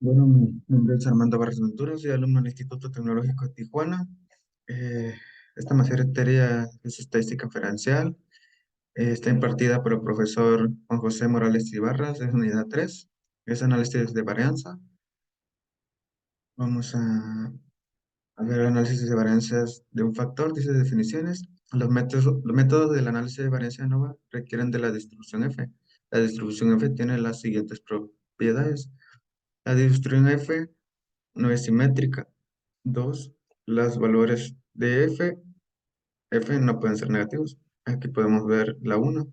Bueno, mi nombre es Armando Barras Ventura, soy alumno del Instituto Tecnológico de Tijuana. Eh, Esta materia es estadística inferencial. Está impartida por el profesor Juan José Morales Ibarras, es unidad 3, es análisis de varianza. Vamos a ver análisis de varianzas de un factor, dice definiciones. Los métodos del análisis de varianza ANOVA requieren de la distribución F. La distribución F tiene las siguientes propiedades. La distribución F no es simétrica. Dos, los valores de F no pueden ser negativos. Aquí podemos ver la uno.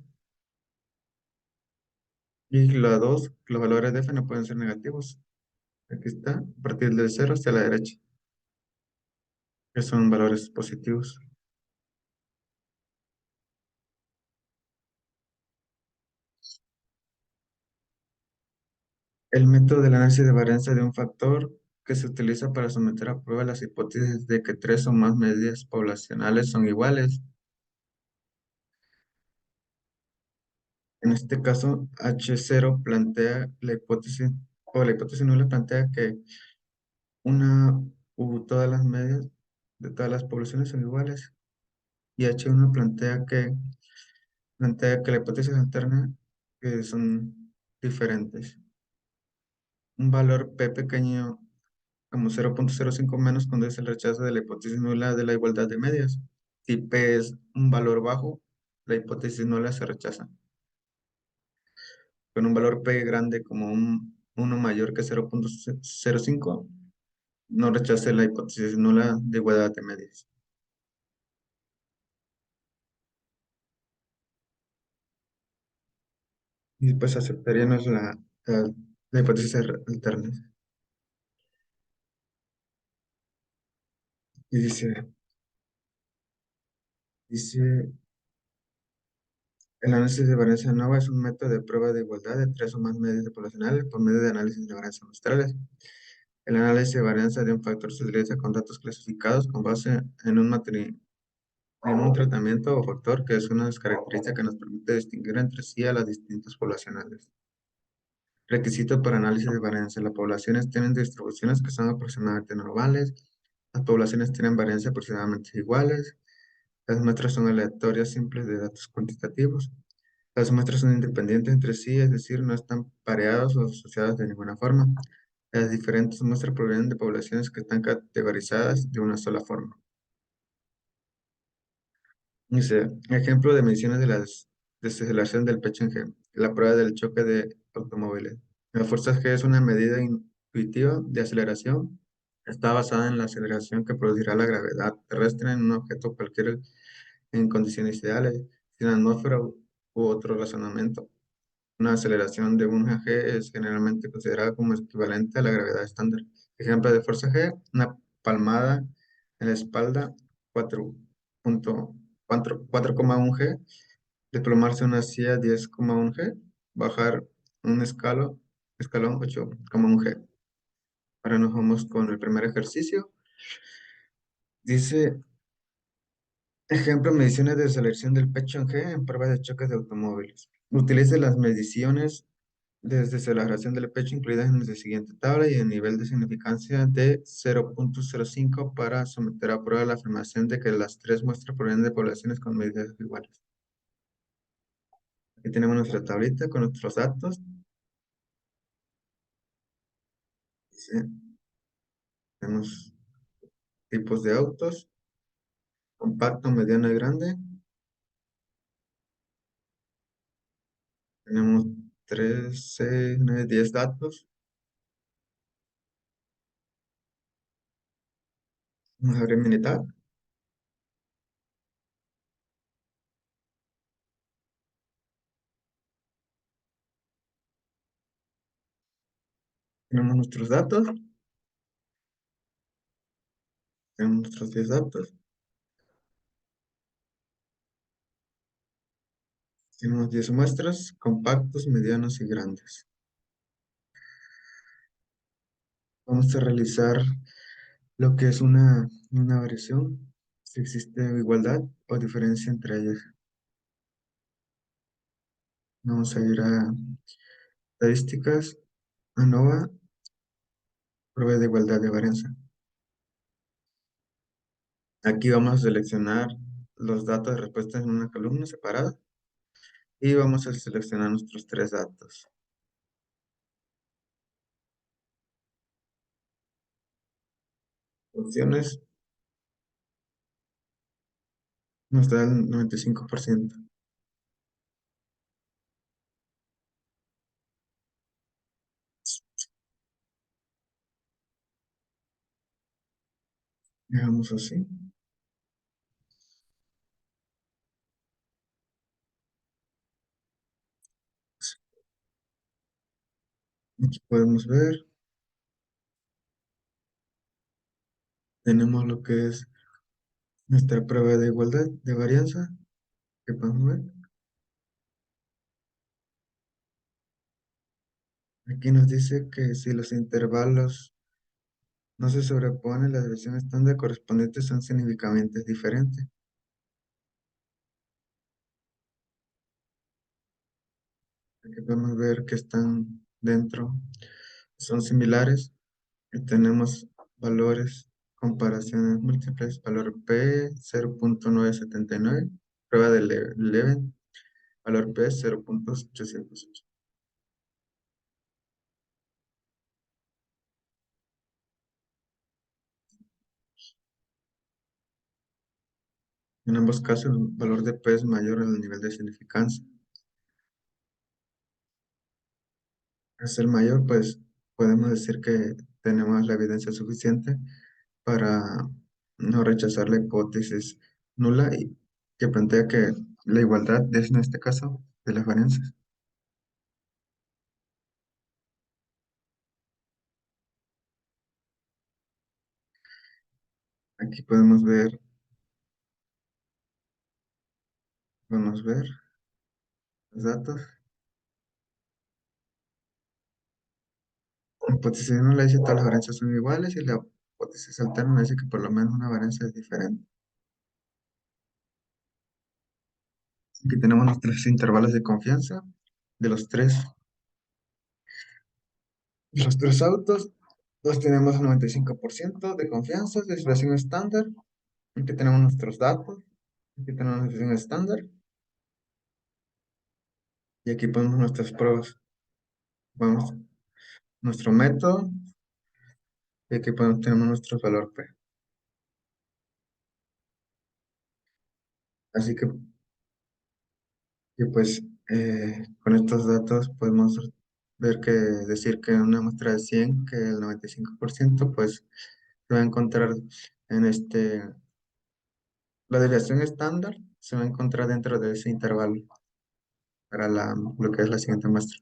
Y la 2, los valores de F no pueden ser negativos. Aquí está, a partir del cero hacia la derecha, que son valores positivos. El método del análisis de varianza de un factor que se utiliza para someter a prueba las hipótesis de que tres o más medidas poblacionales son iguales. En este caso, H0 plantea la hipótesis, o la hipótesis nula plantea que una u todas las medias de todas las poblaciones son iguales. Y H1 plantea que la hipótesis alterna que son diferentes. Un valor P pequeño como 0,05 menos conduce al rechazo de la hipótesis nula de la igualdad de medias. Si P es un valor bajo, la hipótesis nula se rechaza. Con un valor P grande como un 1 mayor que 0,05, no rechace la hipótesis nula de igualdad de medias. Y pues aceptaríamos la hipótesis alterna. Y dice, el análisis de varianza ANOVA es un método de prueba de igualdad de tres o más medidas poblacionales por medio de análisis de varianza muestrales. El análisis de varianza de un factor se utiliza con datos clasificados con base en un tratamiento o factor que es una de las características que nos permite distinguir entre sí a las distintas poblacionales. Requisito para análisis de varianza. Las poblaciones tienen distribuciones que son aproximadamente normales. Las poblaciones tienen varianza aproximadamente iguales. Las muestras son aleatorias simples de datos cuantitativos. Las muestras son independientes entre sí, es decir, no están pareadas o asociadas de ninguna forma. Las diferentes muestras provienen de poblaciones que están categorizadas de una sola forma. Dice, ejemplo de mediciones de las desaceleración del pecho en G, la prueba del choque de automóviles. La fuerza G es una medida intuitiva de aceleración. Está basada en la aceleración que producirá la gravedad terrestre en un objeto cualquiera en condiciones ideales, sin atmósfera u otro razonamiento. Una aceleración de un g es generalmente considerada como equivalente a la gravedad estándar. Ejemplo de fuerza G, una palmada en la espalda, 4,1 G, desplomarse una silla, 10,1 G, bajar un escalón, 8,1 G. Ahora nos vamos con el primer ejercicio. Dice, ejemplo, mediciones de selección del pecho en G en pruebas de choques de automóviles. Utilice las mediciones desde aceleración del pecho incluidas en la siguiente tabla y el nivel de significancia de 0,05 para someter a prueba la afirmación de que las tres muestras provienen de poblaciones con medidas iguales. Aquí tenemos nuestra tablita con nuestros datos. Dice, tenemos tipos de autos, compacto, mediano y grande. Tenemos 3, 6, 9, 10 datos. Vamos a abrir Minitab. Tenemos nuestros datos. Tenemos nuestros 10 datos. Tenemos 10 muestras, compactos, medianos y grandes. Vamos a realizar lo que es una variación, si existe igualdad o diferencia entre ellas. Vamos a ir a estadísticas, ANOVA, prueba de igualdad de varianza. Aquí vamos a seleccionar los datos de respuesta en una columna separada y vamos a seleccionar nuestros tres datos. Opciones nos da el 95%. Dejamos así. Aquí podemos ver, tenemos lo que es nuestra prueba de igualdad de varianza, que podemos ver. Aquí nos dice que si los intervalos no se sobreponen, la desviación estándar correspondiente son significativamente diferentes. Aquí podemos ver que están dentro, son similares y tenemos valores, comparaciones múltiples, valor P 0.979, prueba de Leven, valor P 0.808. En ambos casos, el valor de P es mayor al nivel de significancia. Al ser mayor, pues podemos decir que tenemos la evidencia suficiente para no rechazar la hipótesis nula y que plantea que la igualdad es en este caso de las varianzas. Aquí podemos ver los datos. La hipótesis nula dice que todas las varianzas son iguales y la hipótesis alterna dice que por lo menos una varianza es diferente. Aquí tenemos los tres intervalos de confianza de los tres autos. Los tenemos el 95% de confianza, de situación estándar. Aquí tenemos nuestros datos. Aquí tenemos la situación estándar. Y aquí ponemos nuestras pruebas. Vamos, nuestro método. Y aquí tenemos nuestro valor P. Así que pues con estos datos podemos ver que decir que una muestra de 100 que el 95% pues se va a encontrar en la desviación estándar se va a encontrar dentro de ese intervalo para lo que es la siguiente muestra.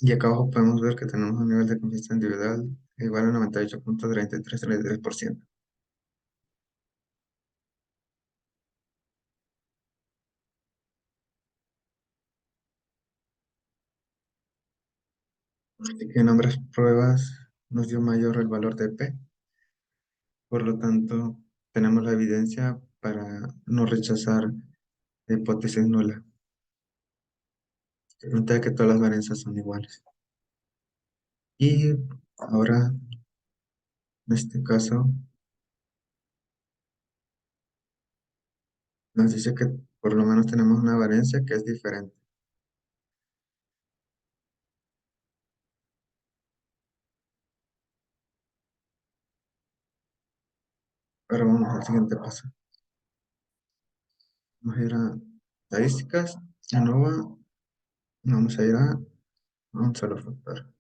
Y acá abajo podemos ver que tenemos un nivel de confianza individual igual a 98.3333%. Así que en ambas pruebas nos dio mayor el valor de P. Por lo tanto, tenemos la evidencia para no rechazar la hipótesis nula. Se plantea que todas las varianzas son iguales. Y ahora, en este caso, nos dice que por lo menos tenemos una variancia que es diferente. Ahora vamos al siguiente paso. Vamos a ir a estadísticas, ANOVA, vamos a ir a un solo factor.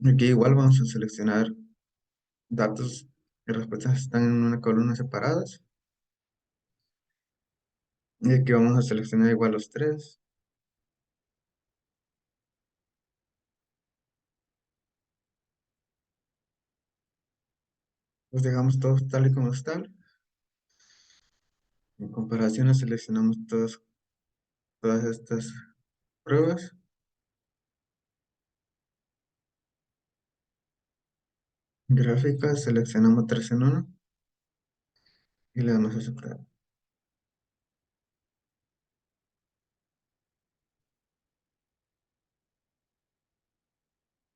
Aquí igual vamos a seleccionar datos y respuestas están en una columna separadas. Y aquí vamos a seleccionar igual los tres. Los dejamos todos tal y como están. En comparación, seleccionamos todas estas pruebas. Gráficas, seleccionamos 3 en uno y le damos a aceptar.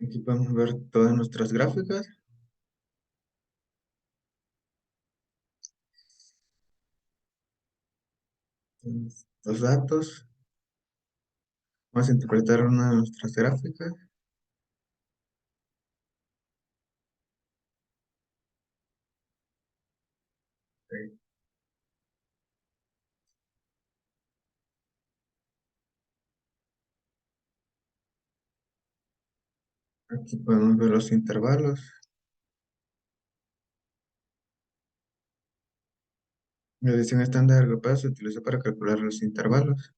Aquí podemos ver todas nuestras gráficas, los datos. Vamos a interpretar una de nuestras gráficas. Aquí podemos ver los intervalos. La edición estándar agrupada se utiliza para calcular los intervalos.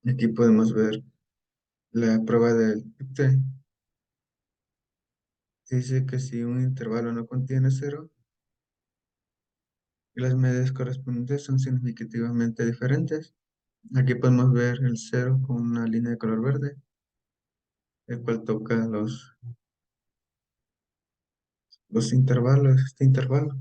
Aquí podemos ver la prueba del PIPT. Dice que si un intervalo no contiene cero, y las medidas correspondientes son significativamente diferentes. Aquí podemos ver el cero con una línea de color verde, el cual toca los intervalos, este intervalo.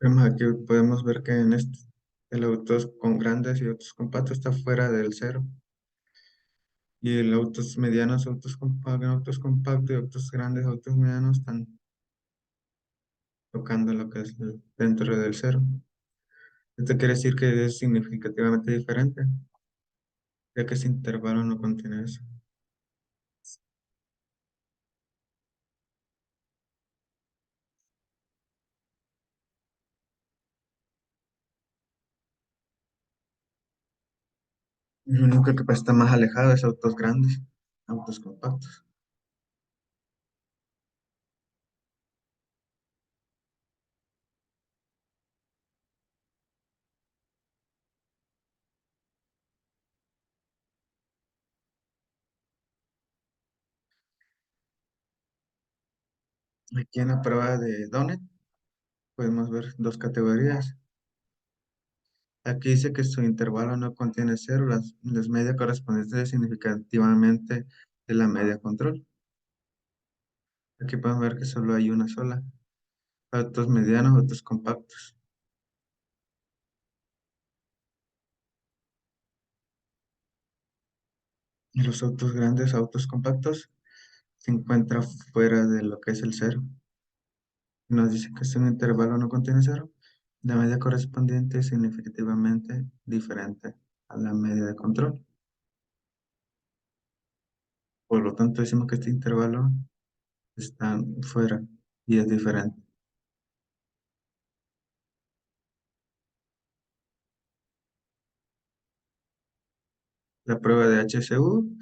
Vemos aquí podemos ver que en este, el autos con grandes y autos compactos está fuera del cero. Y el autos medianos, autos compactos y autos grandes, autos medianos están tocando lo que es dentro del cero. Esto quiere decir que es significativamente diferente, ya que ese intervalo no contiene eso. El único que pues, está más alejado es autos grandes, autos compactos. Aquí en la prueba de Donet podemos ver dos categorías. Aquí dice que su intervalo no contiene cero, las medias correspondientes significativamente de la media control. Aquí podemos ver que solo hay una sola. Autos medianos, autos compactos. Y los autos grandes, autos compactos, se encuentran fuera de lo que es el cero. Nos dice que si un intervalo no contiene cero, la media correspondiente es significativamente diferente a la media de control. Por lo tanto, decimos que este intervalo está fuera y es diferente. La prueba de HCU,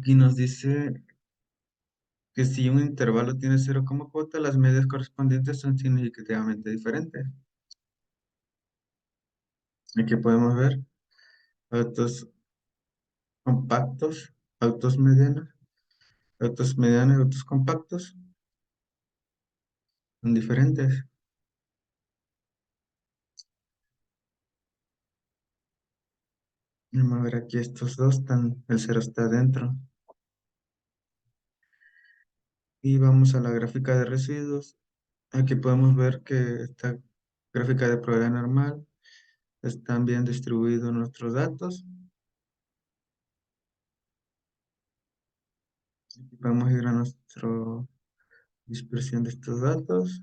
aquí nos dice que si un intervalo tiene cero como cuota, las medias correspondientes son significativamente diferentes. Aquí podemos ver autos compactos, autos medianos y autos compactos son diferentes. Vamos a ver aquí estos dos, el cero está adentro. Y vamos a la gráfica de residuos. Aquí podemos ver que esta gráfica de probabilidad normal están bien distribuidos nuestros datos. Vamos a ir a nuestra dispersión de estos datos.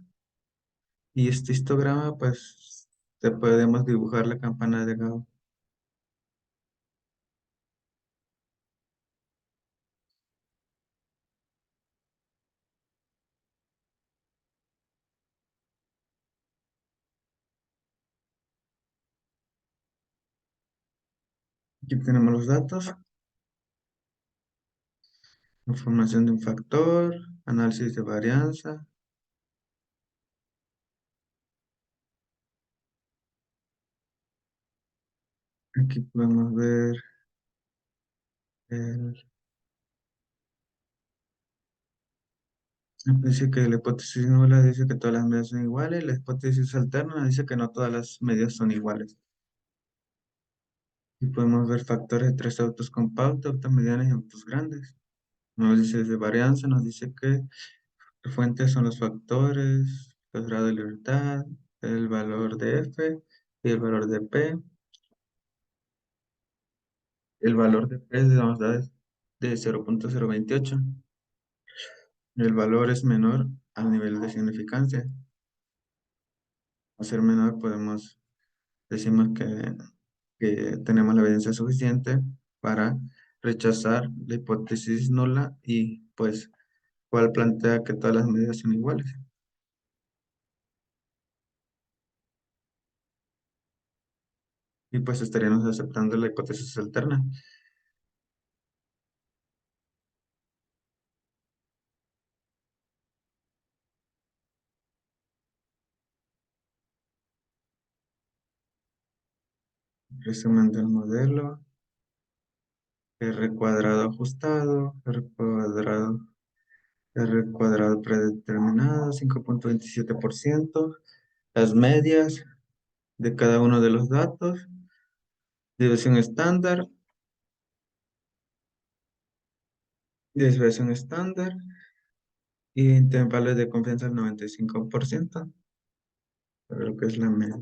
Y este histograma, pues, te podemos dibujar la campana de Gauss. Aquí tenemos los datos, información de un factor, análisis de varianza. Aquí podemos ver el, dice que la hipótesis nula dice que todas las medidas son iguales, la hipótesis alterna dice que no todas las medidas son iguales. Y podemos ver factores de tres autos compactos, autos medianos y autos grandes. Nos dice de varianza, nos dice que fuentes son los factores, los grados de libertad, el valor de F y el valor de P. El valor de P nos da de 0.028 y el valor es menor al nivel de significancia. Al ser menor podemos, decimos que tenemos la evidencia suficiente para rechazar la hipótesis nula y pues cual plantea que todas las medidas son iguales. Y pues estaríamos aceptando la hipótesis alterna. Resumen del modelo, R cuadrado ajustado, R cuadrado predeterminado, 5.27%, las medias de cada uno de los datos, desviación estándar, desviación estándar y intervalos de confianza al 95%, para lo que es la media.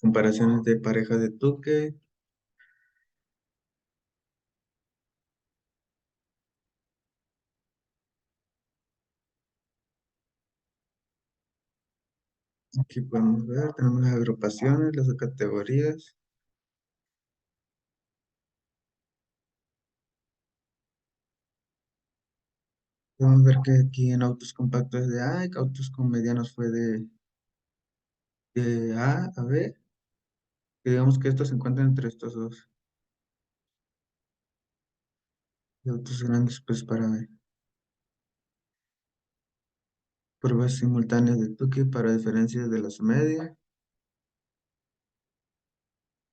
Comparaciones de pareja de Tukey. Aquí podemos ver, tenemos las agrupaciones, las categorías. Podemos ver que aquí en autos compactos es de A, y que autos con medianos fue de A a B. Y digamos que estos se encuentran entre estos dos. Y autos grandes, pues para B. Pruebas simultáneas de Tukey para diferencias de las medias,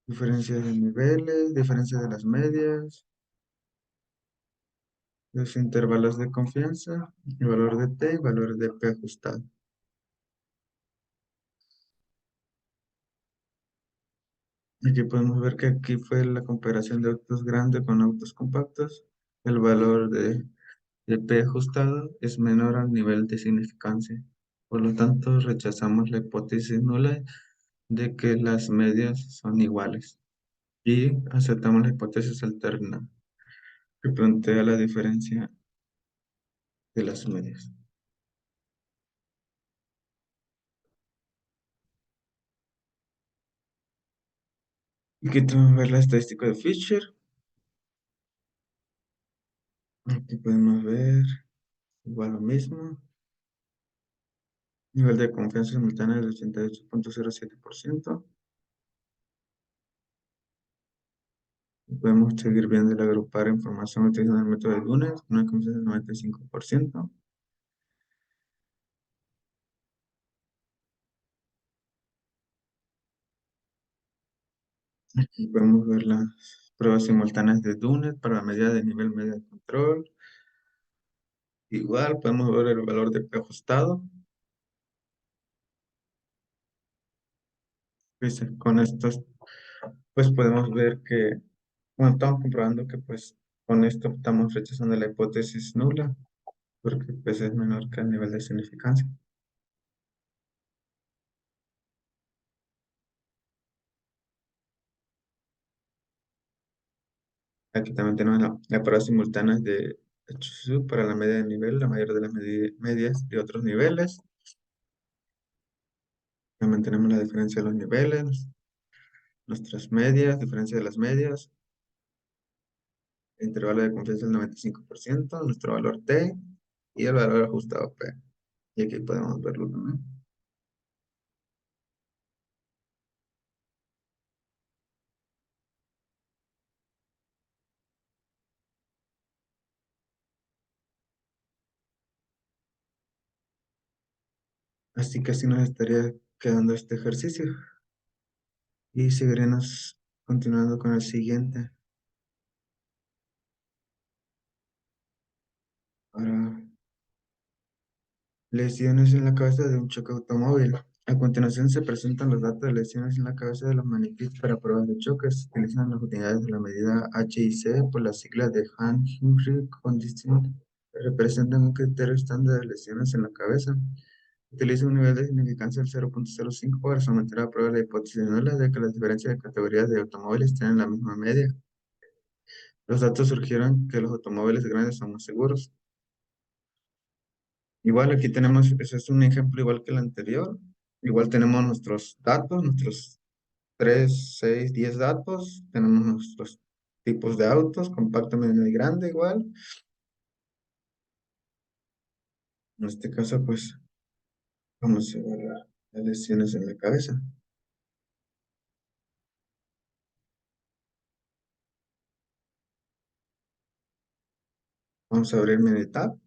diferencias de niveles, diferencias de las medias, los intervalos de confianza, el valor de T y valor de P ajustado. Aquí podemos ver que aquí fue la comparación de autos grandes con autos compactos. El valor de P ajustado es menor al nivel de significancia. Por lo tanto, rechazamos la hipótesis nula de que las medias son iguales y aceptamos la hipótesis alterna que plantea la diferencia de las medias. Aquí tenemos que ver la estadística de Fisher. Aquí podemos ver igual lo mismo. Nivel de confianza simultánea del 88.07%. Podemos seguir viendo el agrupar información utilizando el método de Dunes, una confianza del 95%. Aquí podemos ver las pruebas simultáneas de Dunes para la medida de nivel medio de control. Igual podemos ver el valor de P ajustado. Pues, con estos, pues podemos ver que, bueno, estamos comprobando que pues con esto estamos rechazando la hipótesis nula, porque pues es menor que el nivel de significancia. Aquí también tenemos la prueba simultánea de Chuzhou para la media de nivel, la mayor de las medias de otros niveles. También tenemos la diferencia de los niveles, nuestras medias, diferencia de las medias, intervalo de confianza del 95%, nuestro valor T y el valor ajustado P. Y aquí podemos verlo también. Así que así nos estaría quedando este ejercicio y seguiremos continuando con el siguiente para lesiones en la cabeza de un choque automóvil. A continuación se presentan los datos de lesiones en la cabeza de los maniquíes para pruebas de choque. Se utilizan las unidades de la medida H y C por las siglas de Han-Humphrey Condition, que representan un criterio estándar de lesiones en la cabeza. Utiliza un nivel de significancia del 0.05 para someter a prueba la hipótesis nula de que las diferencias de categorías de automóviles tienen la misma media. Los datos surgieron que los automóviles grandes son más seguros. Igual aquí tenemos, ese es un ejemplo igual que el anterior. Igual tenemos nuestros datos, nuestros 3 6 10 datos. Tenemos nuestros tipos de autos, compacto, mediano y grande igual. En este caso, pues, vamos a ver las lesiones en la cabeza. Vamos a abrir Minitab.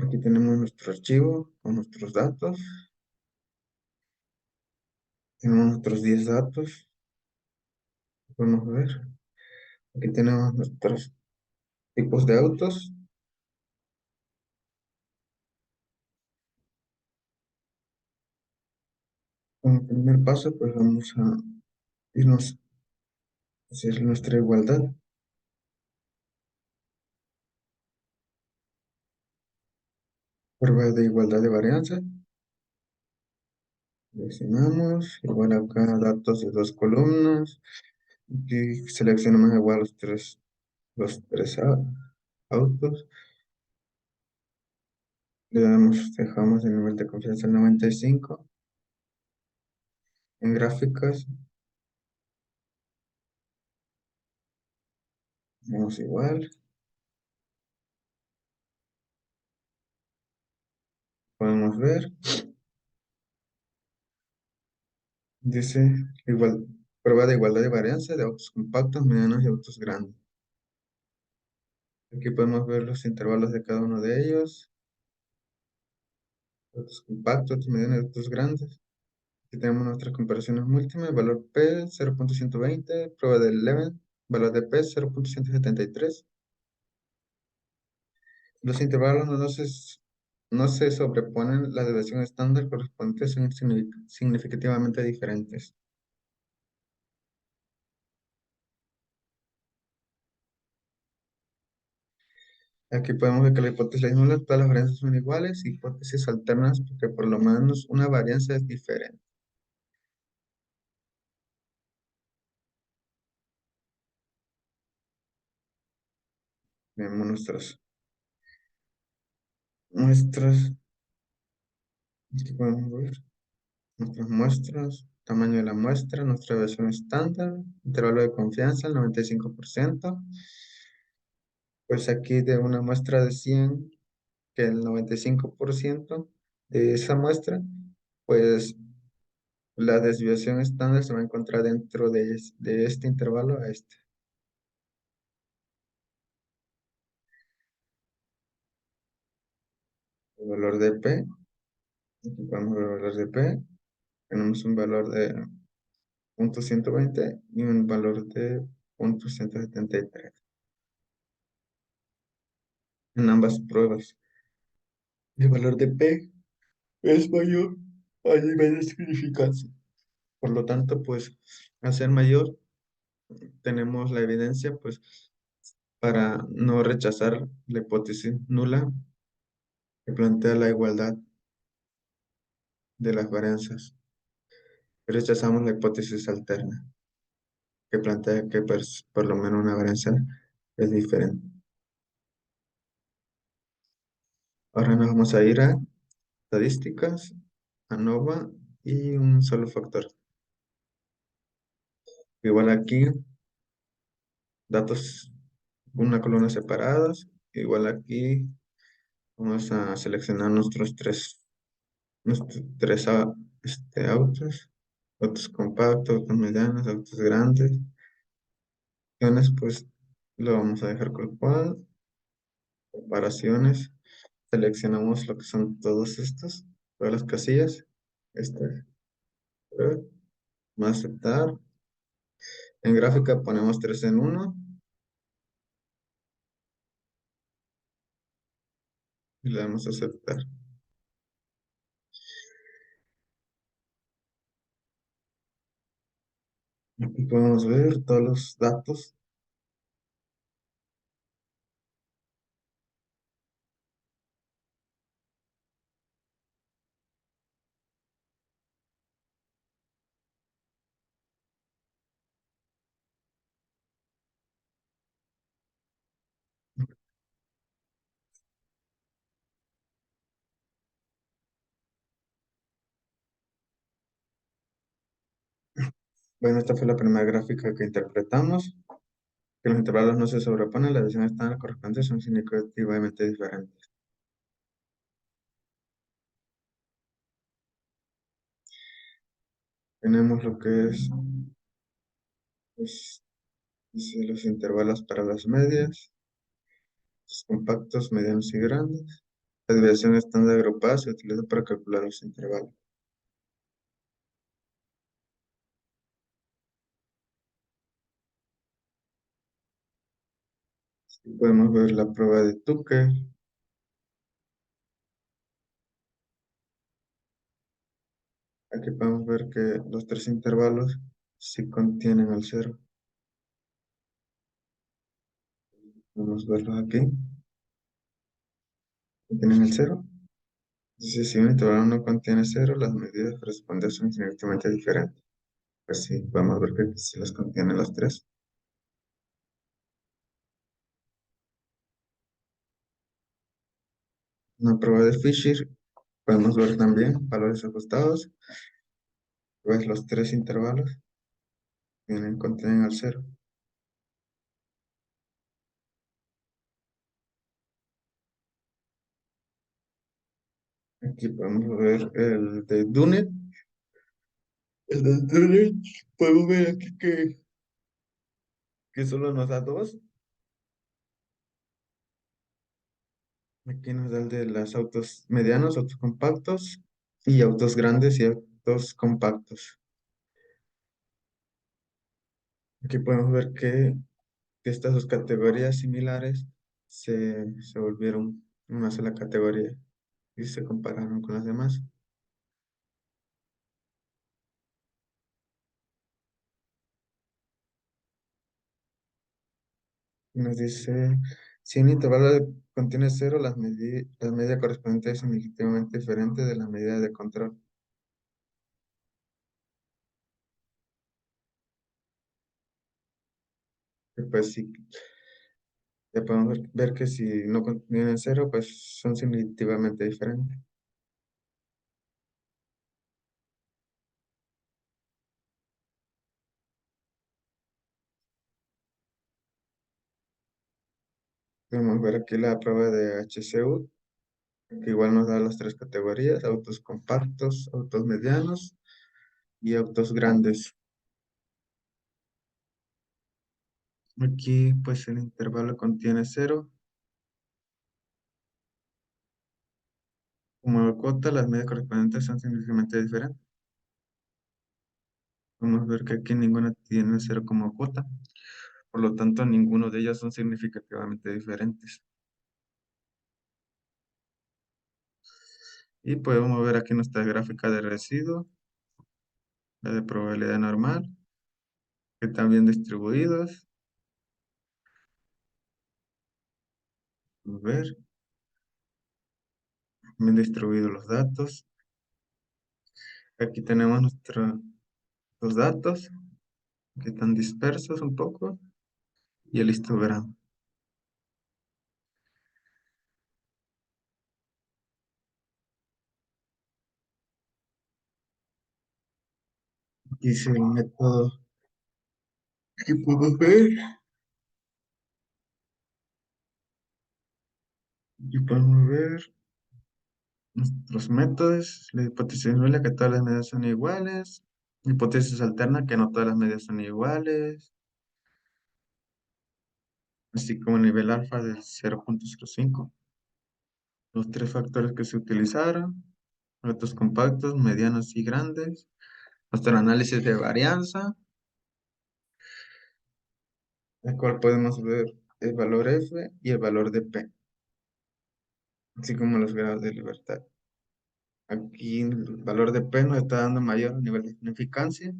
Aquí tenemos nuestro archivo con nuestros datos. Tenemos nuestros 10 datos. Podemos ver. Aquí tenemos nuestros tipos de autos. Como primer paso, pues vamos a irnos a hacer nuestra igualdad. Prueba de igualdad de varianza. Seleccionamos. Igual acá datos de dos columnas. Y seleccionamos igual los tres autos. Dejamos el nivel de confianza en 95. En gráficas, vamos igual. Podemos ver. Dice igual, prueba de igualdad de varianza de autos compactos, medianos y autos grandes. Aquí podemos ver los intervalos de cada uno de ellos. Autos compactos, autos medianos y autos grandes. Aquí tenemos nuestras comparaciones múltiples. Valor P 0.120. Prueba del Leven. Valor de P 0.173. Los intervalos no se sobreponen. La deviación estándar correspondientes son significativamente diferentes. Aquí podemos ver que la hipótesis es nula, todas las varianzas son iguales, hipótesis alternas porque por lo menos una varianza es diferente. Tenemos muestras, aquí podemos ver nuestras muestras, tamaño de la muestra, nuestra versión estándar, intervalo de confianza, el 95%. Pues aquí de una muestra de 100 que el 95% de esa muestra, pues la desviación estándar se va a encontrar dentro de este intervalo a este. El valor de P, aquí podemos ver el valor de P, tenemos un valor de 0.120 y un valor de 0.173 en ambas pruebas. El valor de P es mayor, hay menos significancia. Por lo tanto, pues, al ser mayor, tenemos la evidencia, pues, para no rechazar la hipótesis nula que plantea la igualdad de las varianzas. Rechazamos la hipótesis alterna que plantea que pues, por lo menos una varianza es diferente. Ahora nos vamos a ir a estadísticas, ANOVA y un solo factor. Igual aquí, datos, una columna separadas. Igual aquí, vamos a seleccionar nuestros tres autos. Autos compactos, autos medianos, autos grandes. Pues lo vamos a dejar con cual. Comparaciones. Seleccionamos lo que son todos estos, todas las casillas. Este, vamos a aceptar. En gráfica ponemos 3 en 1. y le damos a aceptar. Aquí podemos ver todos los datos. Bueno, esta fue la primera gráfica que interpretamos. Que los intervalos no se sobreponen, las decisiones están correspondientes son significativamente diferentes. Tenemos lo que es pues, dice, los intervalos para las medias, los compactos, medianos y grandes. La desviación estándar agrupada se utiliza para calcular los intervalos. Podemos ver la prueba de Tucker. Aquí podemos ver que los tres intervalos sí contienen el cero. Vamos a verlos aquí. ¿Contienen el cero? Entonces, si un intervalo no contiene cero, las medidas correspondientes son significativamente diferentes. Pues sí, vamos a ver que sí las contienen las tres. Una prueba de Fisher, podemos ver también valores ajustados. Pues los tres intervalos contienen el cero. Aquí podemos ver el de Dunet. El de Dunet, podemos ver aquí que solo nos da dos. Aquí nos da el de los autos medianos, autos compactos, y autos grandes y autos compactos. Aquí podemos ver que estas dos categorías similares se volvieron una sola categoría y se compararon con las demás. Y nos dice, si un intervalo contiene cero, la medida correspondiente es significativamente diferente de la medida de control. Y pues sí, ya podemos ver que si no contienen cero, pues son significativamente diferentes. Podemos ver aquí la prueba de HCU, que igual nos da las tres categorías, autos compactos, autos medianos y autos grandes. Aquí pues el intervalo contiene cero. Como cuota, las medidas correspondientes son significativamente diferentes. Vamos a ver que aquí ninguna tiene cero como cuota. Por lo tanto, ninguno de ellos son significativamente diferentes. Y podemos ver aquí nuestra gráfica de residuo, la de probabilidad normal, que están bien distribuidos. Vamos a ver, bien distribuidos los datos. Aquí tenemos los datos, que están dispersos un poco, y el histograma. Aquí es el método que podemos ver. Aquí podemos ver nuestros métodos. La hipótesis nula que todas las medidas son iguales. Hipótesis alterna que no todas las medidas son iguales. Así como el nivel alfa del 0,05. Los tres factores que se utilizaron. Retos compactos, medianos y grandes. Nuestro análisis de varianza, el cual podemos ver el valor F y el valor de P. así como los grados de libertad. Aquí el valor de P nos está dando mayor nivel de significancia,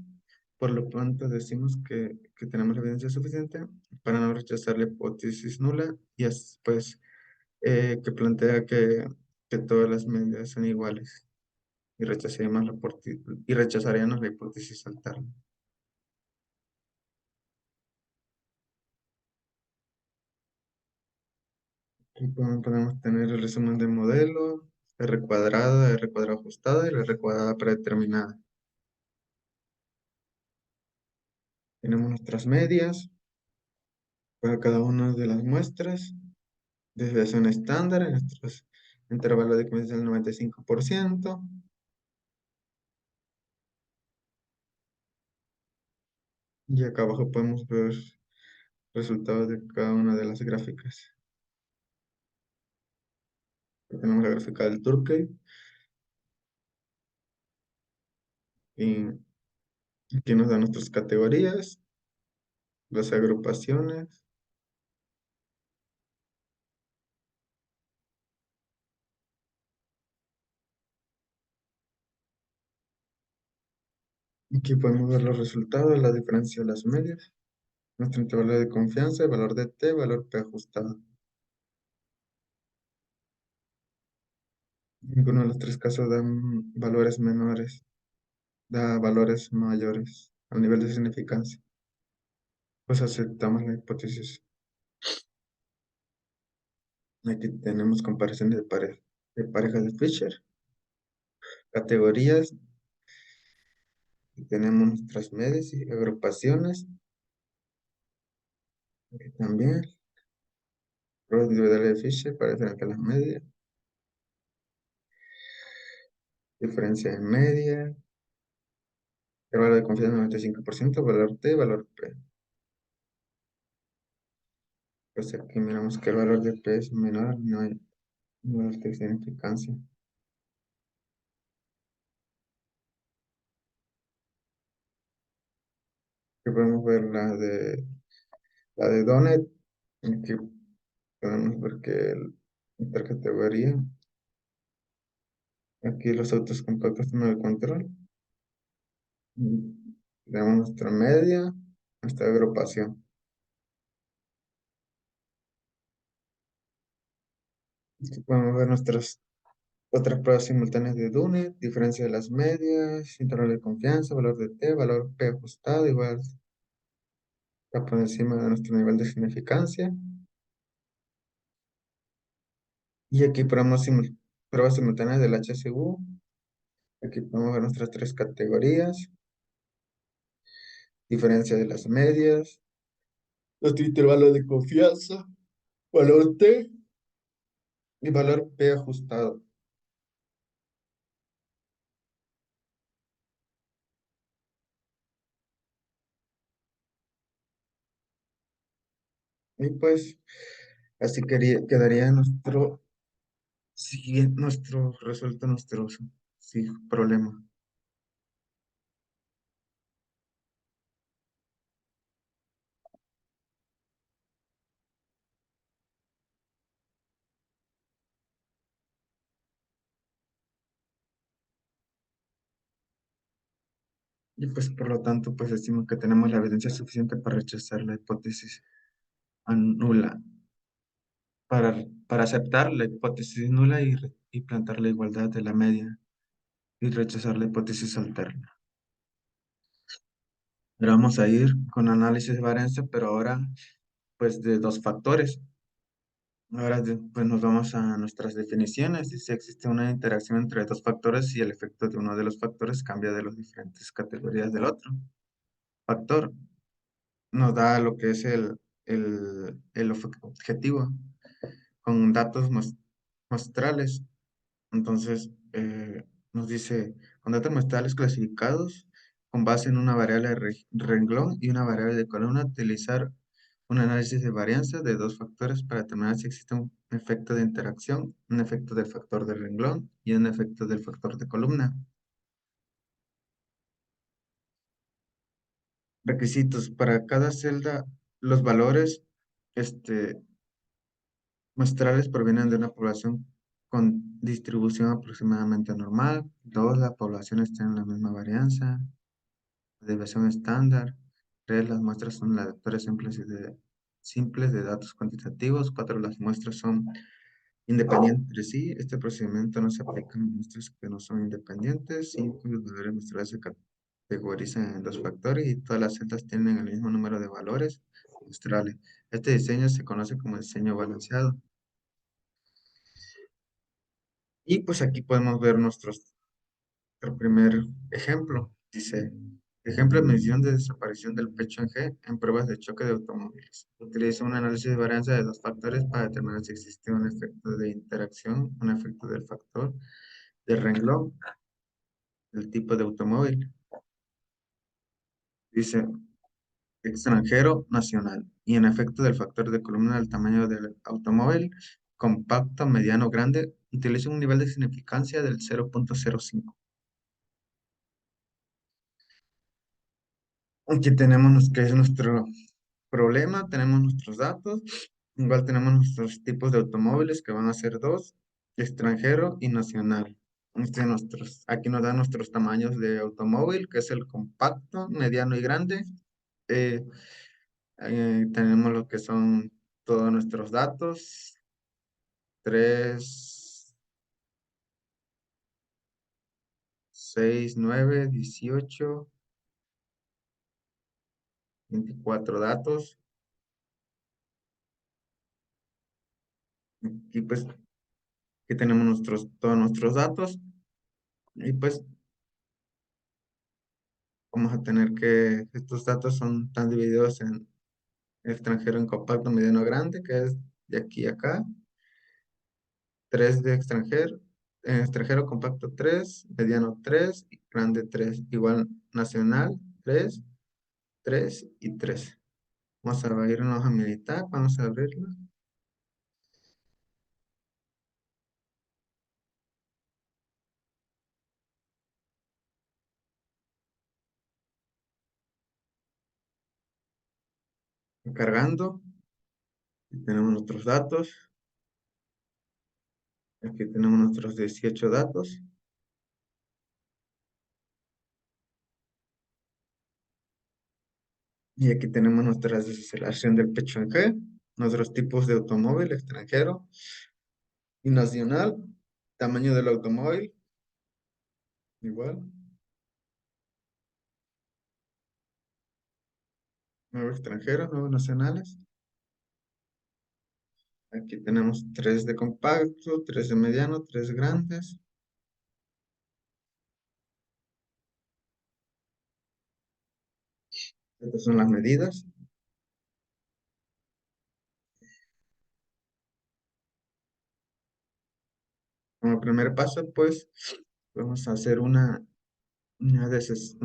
por lo tanto decimos que tenemos la evidencia suficiente para no rechazar la hipótesis nula y pues que plantea que todas las medidas son iguales y rechazaríamos la hipótesis alterna. Aquí podemos tener el resumen del modelo, R cuadrada ajustada y la R cuadrada predeterminada. Tenemos nuestras medias para cada una de las muestras, desviación estándar en nuestros intervalos de confianza del 95%. Y acá abajo podemos ver resultados de cada una de las gráficas. Aquí tenemos la gráfica del Turkey y aquí nos dan nuestras categorías, las agrupaciones. Aquí podemos ver los resultados, la diferencia de las medias, nuestro intervalo de confianza, el valor de T, valor P ajustado. Ninguno de los tres casos dan valores menores, da valores mayores al nivel de significancia. Pues aceptamos la hipótesis. Aquí tenemos comparaciones de parejas de Fisher, categorías, y tenemos nuestras medias y agrupaciones. Aquí también, pruebas individuales de Fisher para diferenciar las medias, diferencia de media, intervalo de confianza 95%, valor T, valor P. Pues aquí miramos que el valor de P es menor, no hay valor de significancia. Aquí podemos ver la de Donnet. Aquí podemos ver que intercategoría. Aquí los autos con sistema de control. Tenemos nuestra media, nuestra agrupación. Aquí podemos ver nuestras otras pruebas simultáneas de Dunnet, diferencia de las medias, intervalo de confianza, valor de T, valor P ajustado, igual está por encima de nuestro nivel de significancia. Y aquí pruebas simultáneas del HSU. Aquí podemos ver nuestras tres categorías, diferencia de las medias, nuestro intervalo de confianza, valor T y valor P ajustado. Y pues así quedaría resuelto nuestro sí, problema. Y pues por lo tanto, pues decimos que tenemos la evidencia suficiente para rechazar la hipótesis nula, para aceptar la hipótesis nula y plantear la igualdad de la media y rechazar la hipótesis alterna. Ahora vamos a ir con análisis de varianza, pero ahora pues de dos factores. Ahora pues nos vamos a nuestras definiciones. Dice existe una interacción entre dos factores y el efecto de uno de los factores cambia de las diferentes categorías del otro factor. Nos da lo que es el objetivo con datos muestrales. Entonces, nos dice, con datos muestrales clasificados con base en una variable de renglón y una variable de columna, utilizar un análisis de varianza de dos factores para determinar si existe un efecto de interacción, un efecto del factor de renglón y un efecto del factor de columna. Requisitos. Para cada celda, los valores este, muestrales provienen de una población con distribución aproximadamente normal. Dos, las poblaciones tienen la misma varianza. Desviación estándar. Tres, las muestras son vectores simples de datos cuantitativos. Cuatro, las muestras son independientes entre sí. Este procedimiento no se aplica en muestras que no son independientes. Cinco, los valores muestrales se categorizan en dos factores y todas las celdas tienen el mismo número de valores muestrales. Este diseño se conoce como diseño balanceado. Y pues aquí podemos ver nuestro primer ejemplo. Dice, ejemplo de medición de desaparición del pecho en G en pruebas de choque de automóviles. Utiliza un análisis de varianza de dos factores para determinar si existe un efecto de interacción, un efecto del factor de renglón, del tipo de automóvil. Dice, extranjero, nacional. Y en efecto del factor de columna del tamaño del automóvil, compacto, mediano, grande, utiliza un nivel de significancia del 0.05. Aquí tenemos que es nuestro problema, tenemos nuestros datos, igual tenemos nuestros tipos de automóviles que van a ser dos, extranjero y nacional. Aquí nos dan nuestros tamaños de automóvil, que es el compacto, mediano y grande. Eh, Tenemos lo que son todos nuestros datos, 3, 6, 9, 18, 24 datos. Y pues aquí tenemos todos nuestros datos. Y pues vamos a tener que estos datos están divididos en extranjero en compacto, mediano, grande, que es de aquí a acá. 3 de extranjero, extranjero compacto 3, mediano 3, y grande 3. Igual nacional 3, 3 y 3. Vamos a irnos a militar, vamos a abrirlo. Cargando. Aquí tenemos nuestros datos. Aquí tenemos nuestros 18 datos. Y aquí tenemos nuestra desaceleración del pecho en G, nuestros tipos de automóvil extranjero y nacional, tamaño del automóvil, igual, nuevo extranjero, nuevos nacionales. Aquí tenemos 3 de compacto, 3 de mediano, 3 grandes. Estas son las medidas. Como primer paso, pues, vamos a hacer un análisis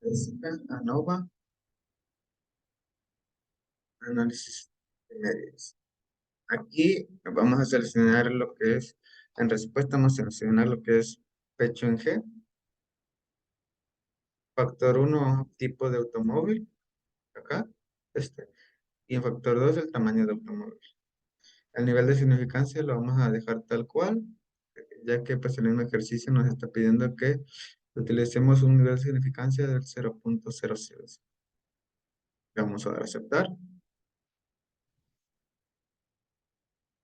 de ANOVA, análisis de medidas. Aquí vamos a seleccionar lo que es, en respuesta vamos a seleccionar lo que es pecho en G, factor uno tipo de automóvil, acá, este, y en factor 2 el tamaño de automóvil. El nivel de significancia lo vamos a dejar tal cual, ya que pues el mismo ejercicio nos está pidiendo que utilicemos un nivel de significancia del 0.00. Vamos a dar a aceptar.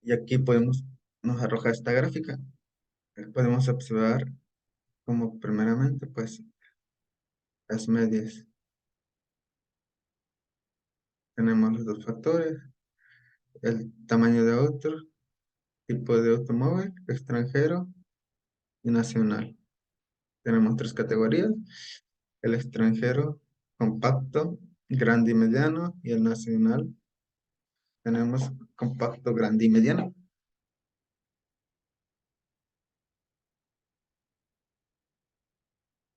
Y aquí nos arroja esta gráfica. Podemos observar como primeramente, pues, las medias. Tenemos los dos factores, el tamaño de otro, tipo de automóvil, extranjero y nacional. Tenemos tres categorías, el extranjero, compacto, grande y mediano, y el nacional tenemos compacto, grande y mediano.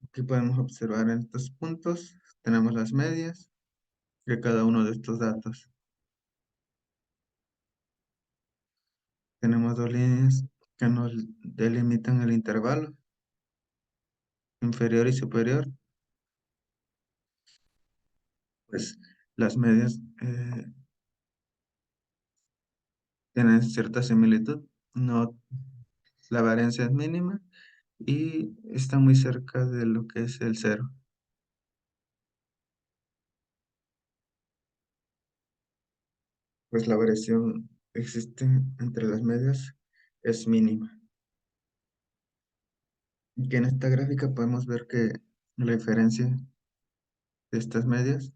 Aquí podemos observar en estos puntos, tenemos las medias de cada uno de estos datos. Tenemos dos líneas que nos delimitan el intervalo inferior y superior. Pues las medias tienen cierta similitud, no, la variancia es mínima y está muy cerca de lo que es el cero. Pues la variación existe entre las medias es mínima. Y que en esta gráfica podemos ver que la diferencia de estas medias,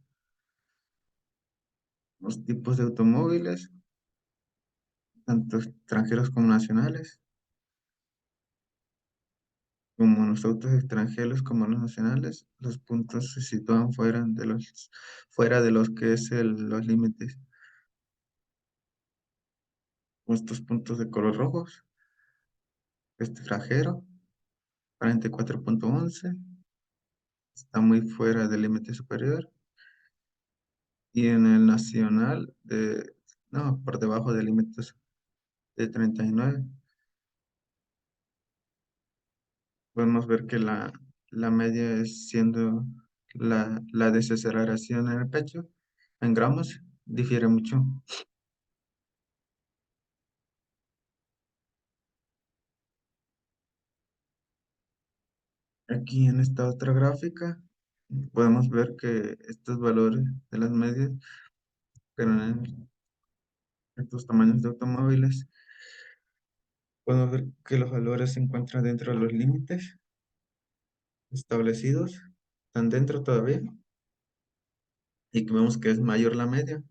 los tipos de automóviles, tanto extranjeros como nacionales, como los autos extranjeros como los nacionales, los puntos se sitúan fuera de los que es los límites. Estos puntos de color rojos, extranjero, 44.11, está muy fuera del límite superior. Y en el nacional, no, por debajo del límite de 39. Podemos ver que la media es siendo la desaceleración en el pecho, en gramos, difiere mucho. Aquí en esta otra gráfica podemos ver que estos valores de las medias, pero en estos tamaños de automóviles, podemos ver que los valores se encuentran dentro de los límites establecidos, están dentro todavía, y que vemos que es mayor la media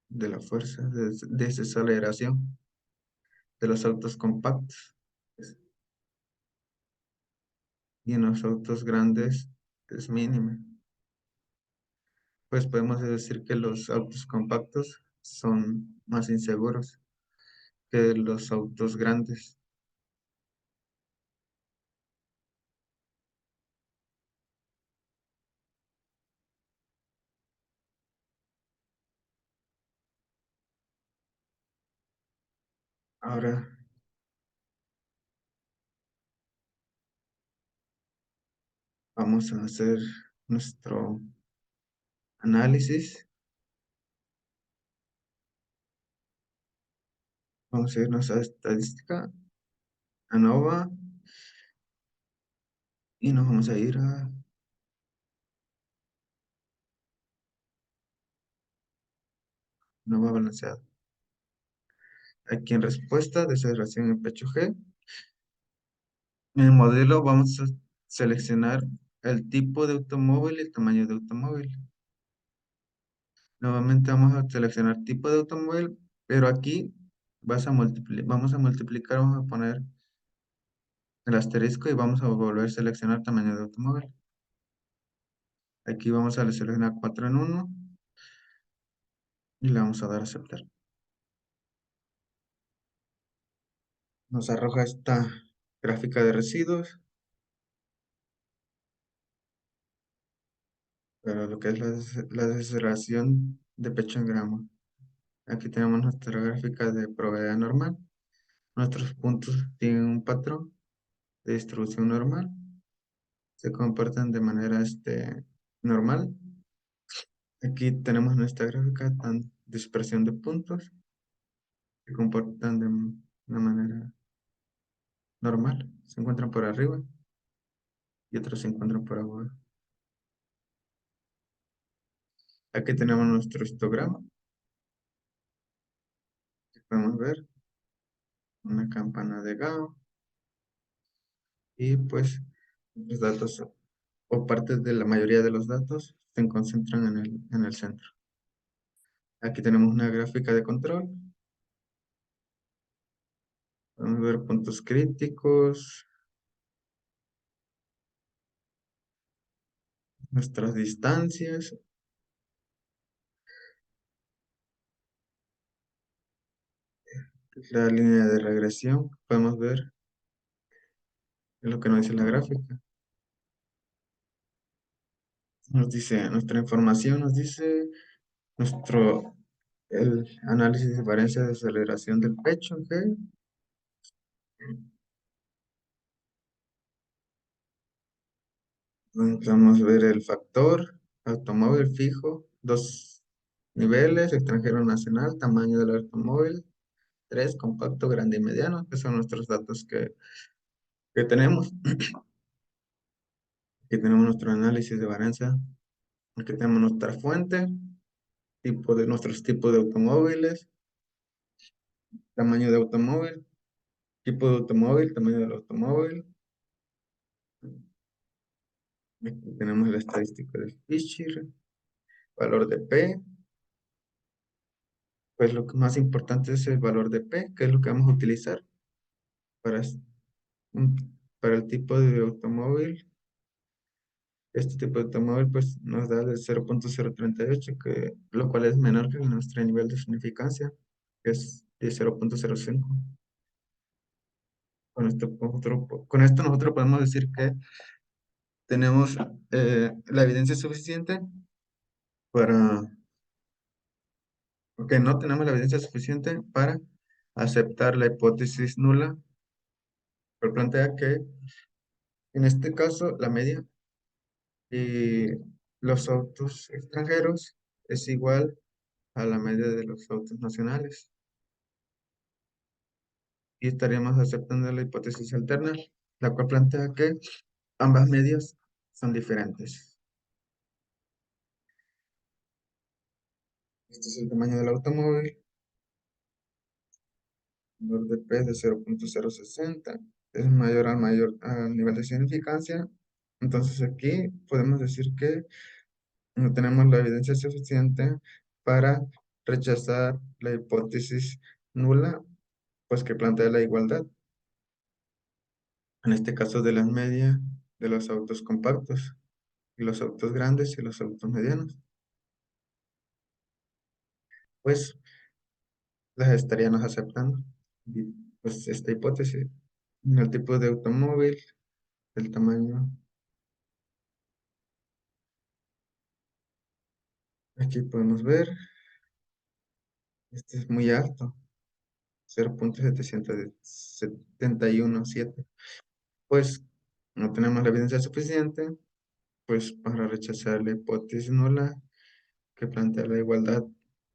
de la fuerza de desaceleración de los autos compactos. Y en los autos grandes es mínima. Pues podemos decir que los autos compactos son más inseguros que los autos grandes. Ahora vamos a hacer nuestro análisis. Vamos a irnos a estadística, ANOVA, y nos vamos a ir a ANOVA balanceado. Aquí en respuesta, desaceleración en pecho G. En el modelo vamos a seleccionar el tipo de automóvil y el tamaño de automóvil. Nuevamente vamos a seleccionar tipo de automóvil, pero aquí vamos a multiplicar, vamos a poner el asterisco y vamos a volver a seleccionar tamaño de automóvil. Aquí vamos a seleccionar 4 en uno y le vamos a dar a aceptar. Nos arroja esta gráfica de residuos, pero lo que es la desaceleración de pecho en gramos. Aquí tenemos nuestra gráfica de probabilidad normal. Nuestros puntos tienen un patrón de distribución normal. Se comportan de manera normal. Aquí tenemos nuestra gráfica tan dispersión de puntos. Se comportan de una manera normal. Se encuentran por arriba y otros se encuentran por abajo. Aquí tenemos nuestro histograma. Podemos ver una campana de Gauss y pues los datos o partes de la mayoría de los datos se concentran en el centro. Aquí tenemos una gráfica de control. Podemos ver puntos críticos, nuestras distancias, la línea de regresión. Podemos ver lo que nos dice la gráfica. Nos dice, nuestra información nos dice nuestro el análisis de variancia de aceleración del pecho, ¿ok? Vamos a ver el factor, automóvil fijo, dos niveles, extranjero nacional, tamaño del automóvil, tres, compacto, grande y mediano, que son nuestros datos que tenemos. Aquí tenemos nuestro análisis de varianza. Aquí tenemos nuestra fuente, tipo de nuestros tipos de automóviles, tamaño de automóvil, tipo de automóvil, tamaño del automóvil. Aquí tenemos el estadístico de Fisher, valor de P. Pues lo que más importante es el valor de P, que es lo que vamos a utilizar para, para el tipo de automóvil. Este tipo de automóvil pues nos da de 0.038, lo cual es menor que nuestro nivel de significancia, que es de 0.05. Con esto nosotros podemos decir que tenemos la evidencia suficiente para, que no tenemos la evidencia suficiente para aceptar la hipótesis nula, pero plantea que en este caso la media y los autos extranjeros es igual a la media de los autos nacionales y estaríamos aceptando la hipótesis alterna, la cual plantea que ambas medias son diferentes. Este es el tamaño del automóvil, el valor de P es de 0.060, es mayor al nivel de significancia. Entonces aquí podemos decir que no tenemos la evidencia suficiente para rechazar la hipótesis nula, pues que plantea la igualdad, en este caso de las medias de los autos compactos y los autos grandes y los autos medianos, pues las estaríamos aceptando. Y, pues esta hipótesis, el tipo de automóvil, el tamaño, aquí podemos ver, este es muy alto, 0.717, pues no tenemos la evidencia suficiente pues para rechazar la hipótesis nula que plantea la igualdad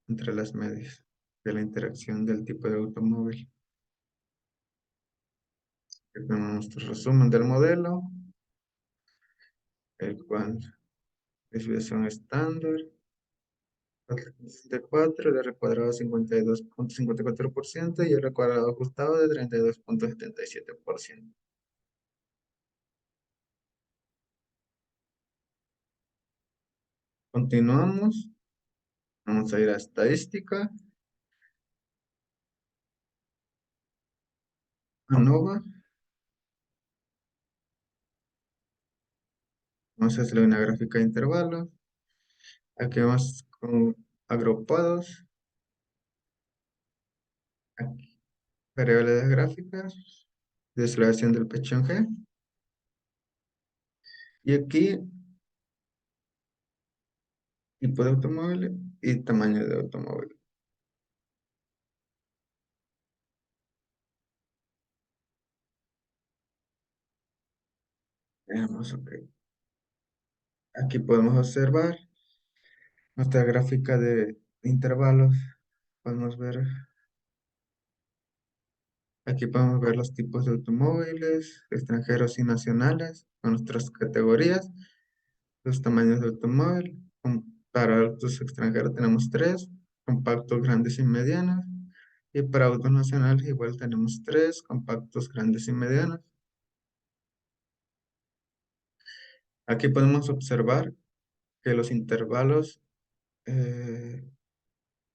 entre las medias de la interacción del tipo de automóvil. Aquí tenemos nuestro resumen del modelo, el cual desviación estándar de 4, el R cuadrado 52.54% y el R cuadrado ajustado de 32.77%. Continuamos, vamos a ir a estadística, ANOVA, vamos a hacer una gráfica de intervalos, aquí vamos con agrupados, aquí, variables gráficas, deslacción del pecho en G, y aquí tipo de automóvil y tamaño de automóvil. Veamos, ok. Aquí podemos observar nuestra gráfica de intervalos. Podemos ver, aquí podemos ver los tipos de automóviles, extranjeros y nacionales, con nuestras categorías, los tamaños de automóvil. Para autos extranjeros tenemos tres, compactos, grandes y medianos. Y para autos nacionales igual tenemos tres, compactos, grandes y medianos. Aquí podemos observar que los intervalos eh,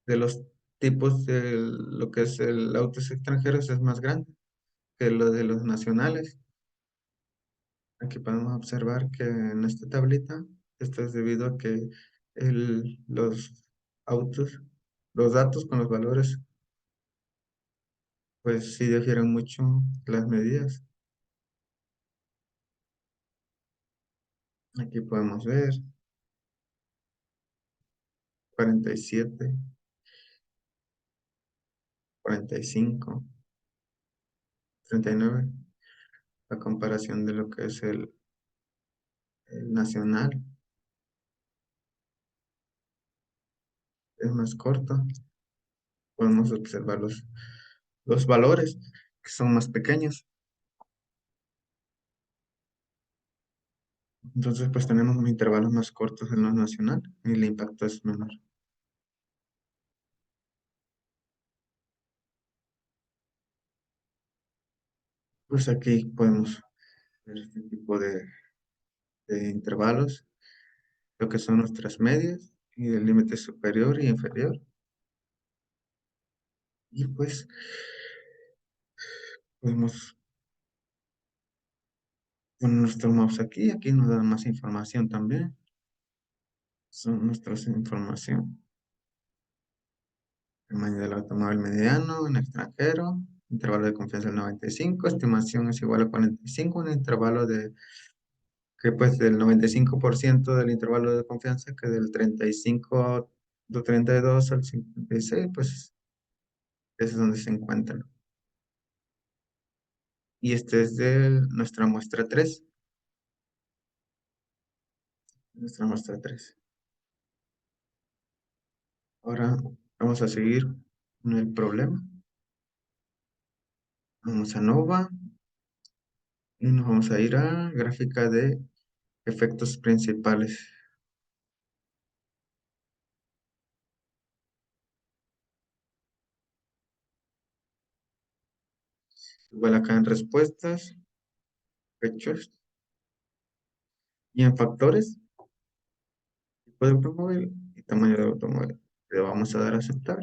de los tipos de lo que es el autos extranjeros es más grande que lo de los nacionales. Aquí podemos observar que en esta tablita, esto es debido a que los autos, los datos con los valores, pues sí difieren mucho las medidas. Aquí podemos ver 47, 45, 39, la comparación de lo que es el nacional, es más corto. Podemos observarlos los valores que son más pequeños. Entonces, pues tenemos un intervalos más cortos en lo nacional y el impacto es menor. Pues aquí podemos ver este tipo de intervalos, lo que son nuestras medias y el límite superior y inferior. Y pues podemos poner nuestro mouse aquí, aquí nos da más información también. Son nuestras información. Tamaño del automóvil mediano en extranjero, intervalo de confianza del 95, estimación es igual a 45, un intervalo que pues del 95% del intervalo de confianza, que del 35 do 32 al 56, pues ese es donde se encuentra. Y este es de nuestra muestra 3, nuestra muestra 3. Ahora vamos a seguir con el problema. Vamos a Nova y nos vamos a ir a gráfica de efectos principales. Igual acá en respuestas, hechos y en factores, tipo de automóvil y tamaño de automóvil. Le vamos a dar a aceptar.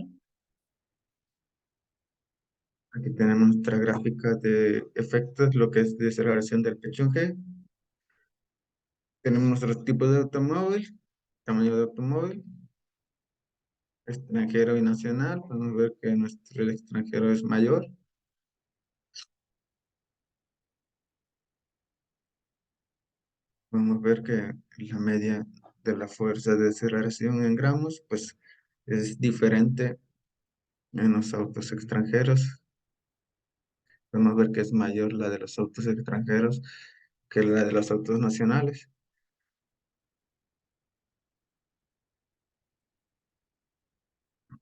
Aquí tenemos nuestra gráfica de efectos, lo que es deceleración del pecho en G. Tenemos nuestros tipos de automóvil, tamaño de automóvil, extranjero y nacional. Podemos ver que nuestro el extranjero es mayor. Podemos ver que la media de la fuerza de deceleración en gramos, pues es diferente en los autos extranjeros. Podemos ver que es mayor la de los autos extranjeros que la de los autos nacionales.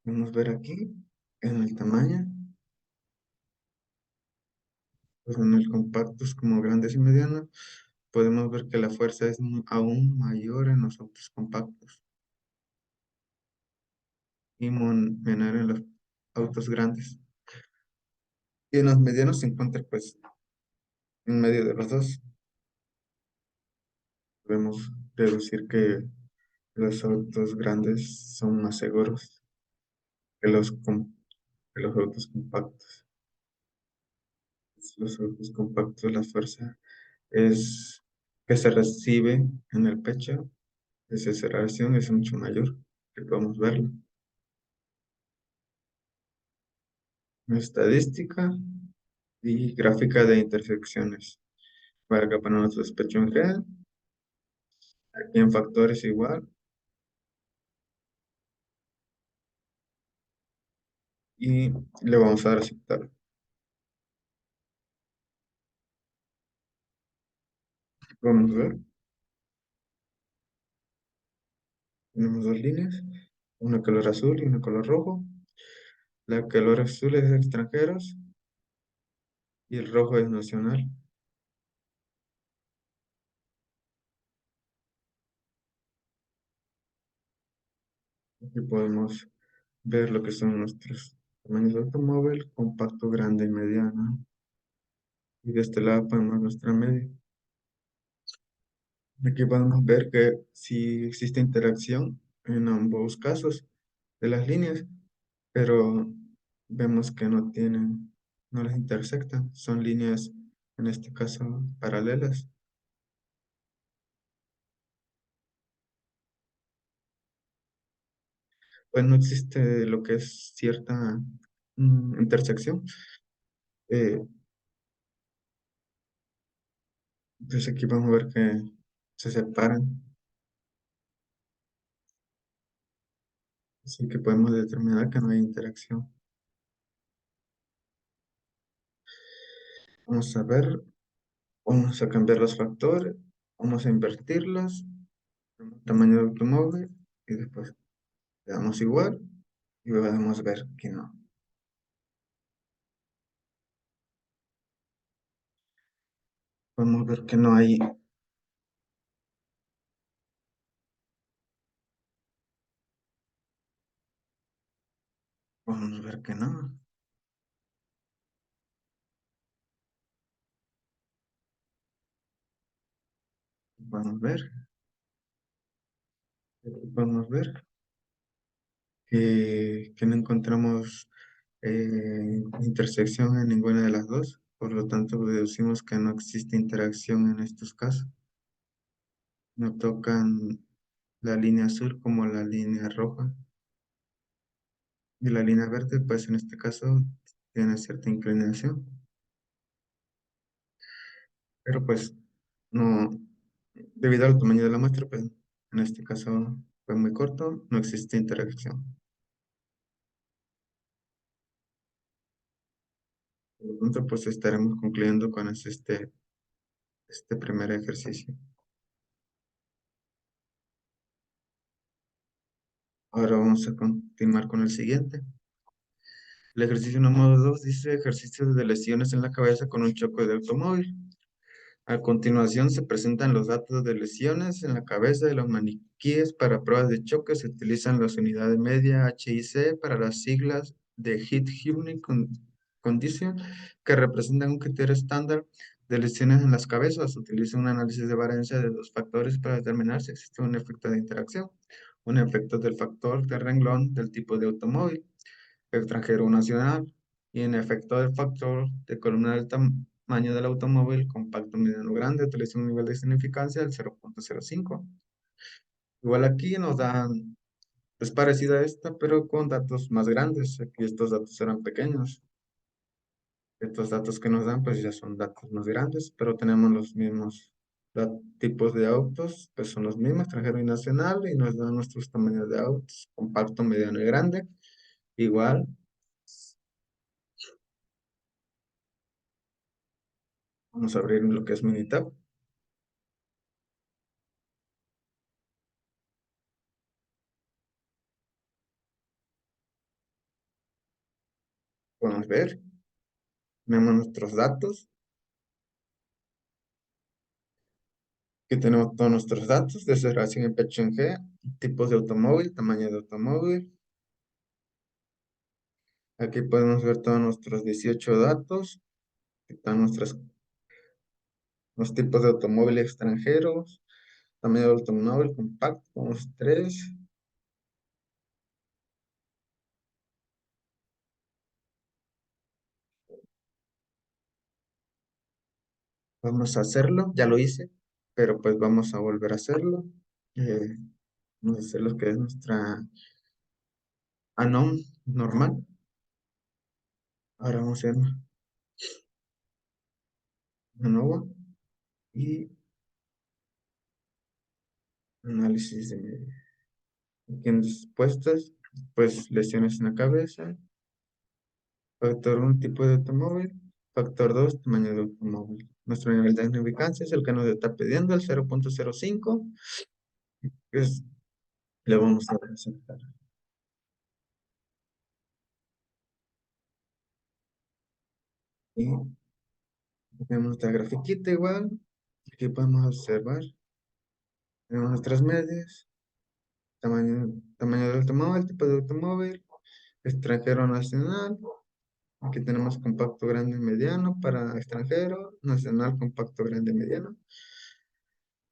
Podemos ver aquí en el tamaño, pues en el compactos como grandes y medianos, podemos ver que la fuerza es aún mayor en los autos compactos y menor en los autos grandes. Y en los medianos se encuentra pues en medio de los dos. Podemos deducir que los autos grandes son más seguros que que los autos compactos. Los autos compactos, la fuerza es que se recibe en el pecho, esa aceleración es mucho mayor, que podemos verlo. Estadística y gráfica de intersecciones. Para acá ponemos nuestro pecho en G, aquí en factores igual, y le vamos a dar a aceptar. Vamos a ver, tenemos dos líneas, una color azul y una color rojo. La color azul es de extranjeros y el rojo es nacional. Aquí podemos ver lo que son nuestros tamaños de automóvil, compacto, grande y mediano. Y de este lado podemos ver nuestra media. Aquí podemos ver que si existe interacción en ambos casos de las líneas, pero vemos que no tienen, no las intersectan. Son líneas, en este caso, paralelas. Pues no existe lo que es cierta intersección. Eh, pues aquí vamos a ver que se separan, así que podemos determinar que no hay interacción. Vamos a ver, vamos a cambiar los factores, vamos a invertirlos, tamaño del automóvil, y después le damos igual y podemos ver que no. Podemos ver que no hay, podemos ver que no. Podemos ver, podemos ver que no encontramos intersección en ninguna de las dos. Por lo tanto, deducimos que no existe interacción en estos casos. No tocan la línea azul como la línea roja. Y la línea verde, pues en este caso, tiene cierta inclinación. Pero pues no, debido al tamaño de la muestra, pues en este caso fue muy corto, no existe interacción. Por lo tanto, pues estaremos concluyendo con este primer ejercicio. Ahora vamos a continuar con el siguiente. El ejercicio número 2 dice ejercicios de lesiones en la cabeza con un choque de automóvil. A continuación se presentan los datos de lesiones en la cabeza de los maniquíes para pruebas de choque. Se utilizan las unidades media HIC para las siglas de Heat Unique Condition, que representan un criterio estándar de lesiones en las cabezas. Se utiliza un análisis de varianza de dos factores para determinar si existe un efecto de interacción. Un efecto del factor de renglón del tipo de automóvil extranjero o nacional, y en efecto del factor de columna del tamaño del automóvil compacto mediano grande, utiliza un nivel de significancia del 0.05. Igual aquí nos dan, es parecida a esta, pero con datos más grandes. Aquí estos datos eran pequeños. Estos datos que nos dan, pues ya son datos más grandes, pero tenemos los mismos tipos de autos, pues son los mismos, extranjero y nacional, y nos dan nuestros tamaños de autos, compacto, mediano y grande. Igual, vamos a abrir lo que es Minitab. Podemos ver, tenemos nuestros datos, aquí tenemos todos nuestros datos, desde en pecho en G, tipos de automóvil, tamaño de automóvil. Aquí podemos ver todos nuestros 18 datos, aquí están los tipos de automóvil extranjeros, tamaño de automóvil compacto, tenemos tres. Vamos a hacerlo, ya lo hice, pero pues vamos a volver a hacerlo. Eh, Vamos a hacer lo que es nuestra anom normal. Ahora vamos a hacer una nueva y análisis de aquí en dispuestas, pues lesiones en la cabeza, factor uno tipo de automóvil, factor 2 tamaño de automóvil. Nuestro nivel de significancia es el que nos está pidiendo, el 0.05, pues le vamos a presentar. Y tenemos nuestra grafiquita igual, aquí podemos observar, tenemos nuestras medias, tamaño del automóvil, tipo de automóvil, extranjero nacional. Aquí tenemos compacto grande y mediano para extranjero, nacional compacto grande y mediano.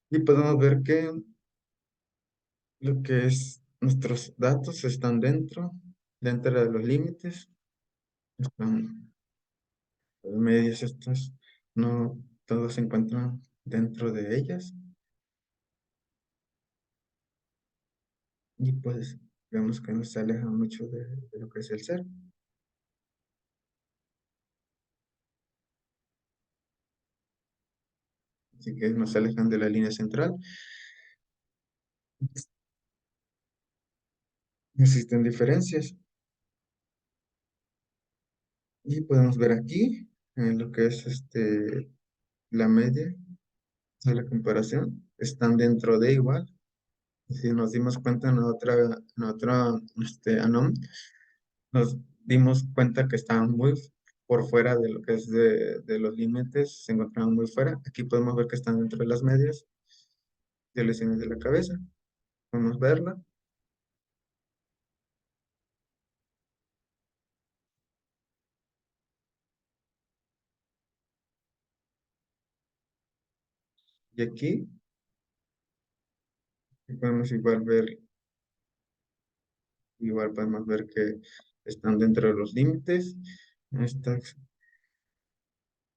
Y podemos ver que lo que es nuestros datos están dentro de los límites, están los medios estos, no todos se encuentran dentro de ellas. Y pues vemos que no se aleja mucho de lo que es el ser. Así que no se alejan de la línea central. Existen diferencias. Y podemos ver aquí en lo que es la media de la comparación. Están dentro de igual. Si nos dimos cuenta en otra anom, nos dimos cuenta que estaban muy por fuera de lo que es de los límites, se encontraban muy fuera. Aquí podemos ver que están dentro de las medias de lesiones de la cabeza. Podemos verla. Y aquí podemos igual podemos ver que están dentro de los límites. Estas,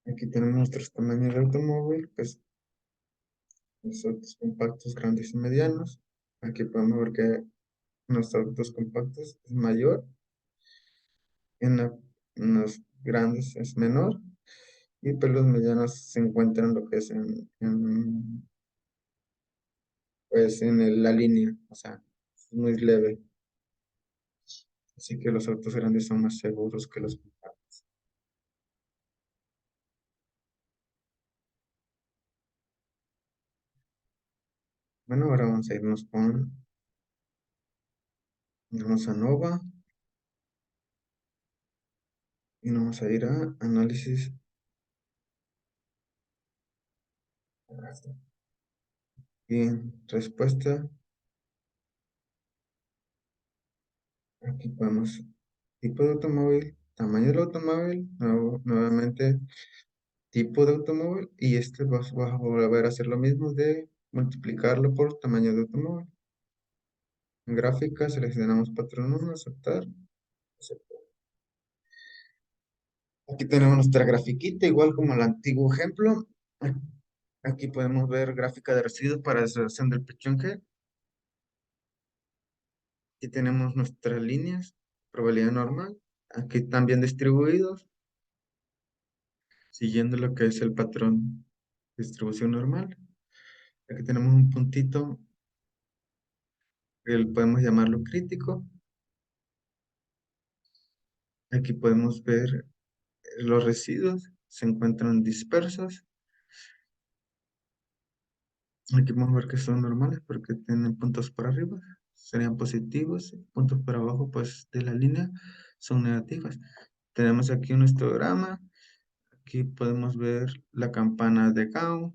aquí tenemos nuestros tamaños de automóvil, pues los autos compactos grandes y medianos. Aquí podemos ver que en los autos compactos es mayor, en, en los grandes es menor, y pues los medianos se encuentran lo que es pues la línea, o sea, es muy leve. Así que los autos grandes son más seguros que los compactos. Bueno, ahora vamos a irnos vamos a Nova y nos vamos a ir a análisis. Bien, respuesta. Aquí podemos tipo de automóvil, tamaño del automóvil, nuevamente tipo de automóvil y este va a volver a hacer lo mismo de multiplicarlo por tamaño de automóvil. En gráfica seleccionamos patrón 1, aceptar, aceptar. Aquí tenemos nuestra grafiquita, igual como el antiguo ejemplo. Aquí podemos ver gráfica de residuos para desgradación del pechón G. Aquí tenemos nuestras líneas, probabilidad normal. Aquí también distribuidos, siguiendo lo que es el patrón de distribución normal. Aquí tenemos un puntito que podemos llamarlo crítico. Aquí podemos ver los residuos, se encuentran dispersos. Aquí podemos ver que son normales porque tienen puntos por arriba, serían positivos, puntos por abajo pues de la línea son negativas. Tenemos aquí un histograma, aquí podemos ver la campana de Gauss,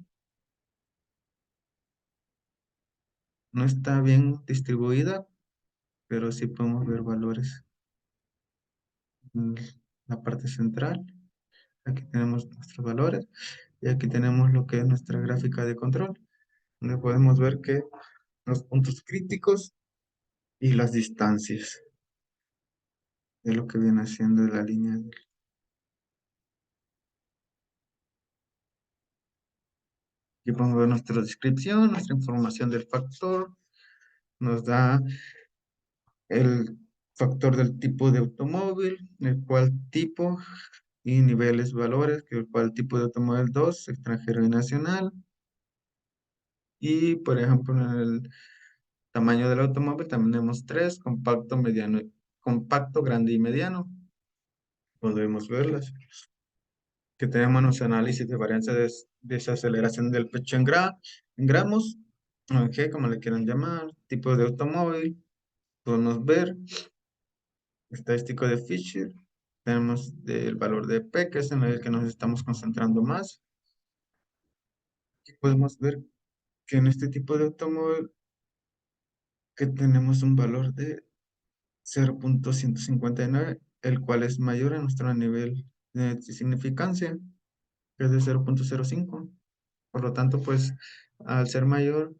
no está bien distribuida, pero sí podemos ver valores en la parte central. Aquí tenemos nuestros valores y aquí tenemos lo que es nuestra gráfica de control, donde podemos ver que los puntos críticos y las distancias de lo que viene haciendo la línea. Aquí podemos ver nuestra descripción, nuestra información del factor, nos da el factor del tipo de automóvil, el cual tipo y niveles, valores, que el cual tipo de automóvil 2 extranjero y nacional. Y por ejemplo, en el tamaño del automóvil también tenemos tres, compacto, mediano, compacto, grande y mediano. Podemos verlas. Que tenemos nuestro análisis de varianza de desaceleración del pecho en gramos, ok, como le quieran llamar, tipo de automóvil. Podemos ver estadístico de Fisher. Tenemos el valor de P, que es en el que nos estamos concentrando más. Aquí podemos ver que en este tipo de automóvil que tenemos un valor de 0,159, el cual es mayor a nuestro nivel de significancia, que es de 0,05. Por lo tanto, pues al ser mayor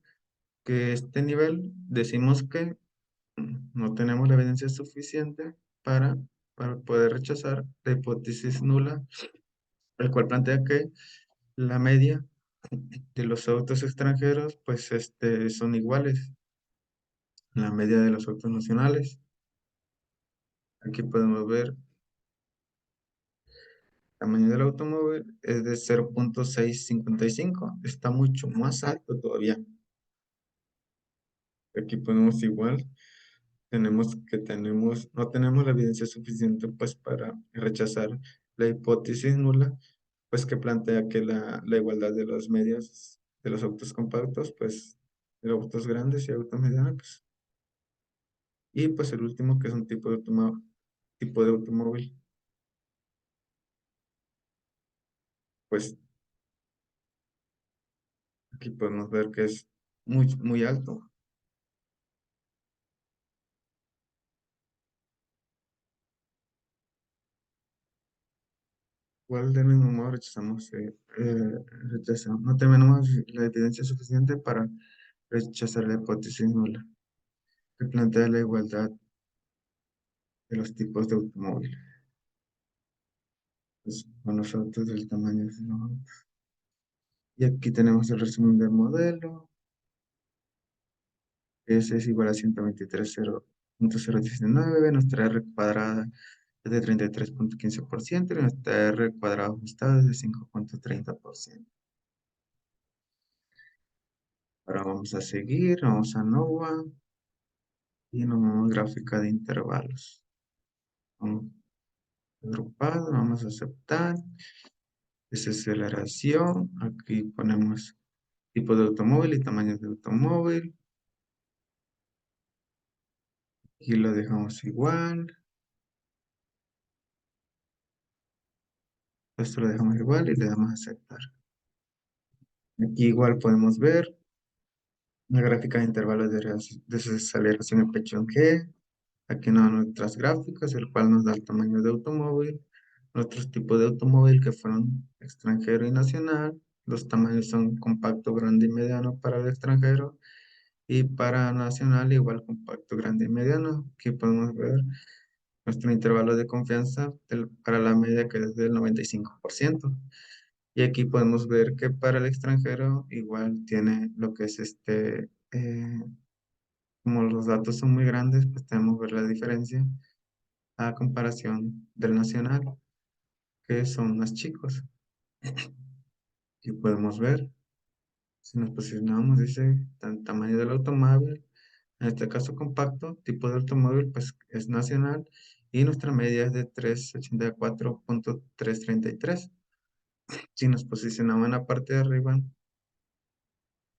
que este nivel, decimos que no tenemos la evidencia suficiente para, para poder rechazar la hipótesis nula, el cual plantea que la media de los autos extranjeros pues son iguales a la media de los autos nacionales. Aquí podemos ver el tamaño del automóvil es de 0,655, está mucho más alto todavía. Aquí podemos igual, no tenemos la evidencia suficiente pues para rechazar la hipótesis nula, pues que plantea que la igualdad de los medios de los autos compactos, pues de autos grandes y autos medianos, pues, y pues el último que es un tipo de automóvil. pues aquí podemos ver que es muy alto. Igual del mismo modo rechazamos. No tenemos la evidencia suficiente para rechazar la hipótesis nula que plantea la igualdad de los tipos de automóviles. Pues, con los autos del tamaño, ¿no? Y aquí tenemos el resumen del modelo. S es igual a 123.019. Nuestra R cuadrada es de 33.15% y nuestra R cuadrada ajustada es de 5.30%. Ahora vamos a seguir, vamos a NOVA y nos vamos a gráfica de intervalos. Vamos agrupado, vamos a aceptar. Desaceleración, aquí ponemos tipo de automóvil y tamaño de automóvil. Aquí lo dejamos igual. Esto lo dejamos igual y le damos a aceptar. Aquí igual podemos ver una gráfica de intervalos de desaceleración en Pechon G. Aquí nos dan nuestras gráficas, el cual nos da el tamaño de automóvil, nuestros tipos de automóvil que fueron extranjero y nacional. Los tamaños son compacto, grande y mediano para el extranjero. Y para nacional, igual compacto, grande y mediano. Aquí podemos ver nuestro intervalo de confianza para la media que es del 95%. Y aquí podemos ver que para el extranjero igual tiene lo que es como los datos son muy grandes, pues tenemos que ver la diferencia a comparación del nacional, que son más chicos. Y podemos ver, si nos posicionamos, dice tamaño del automóvil, en este caso compacto, tipo de automóvil, pues es nacional, y nuestra media es de 384.333. Si nos posicionamos en la parte de arriba,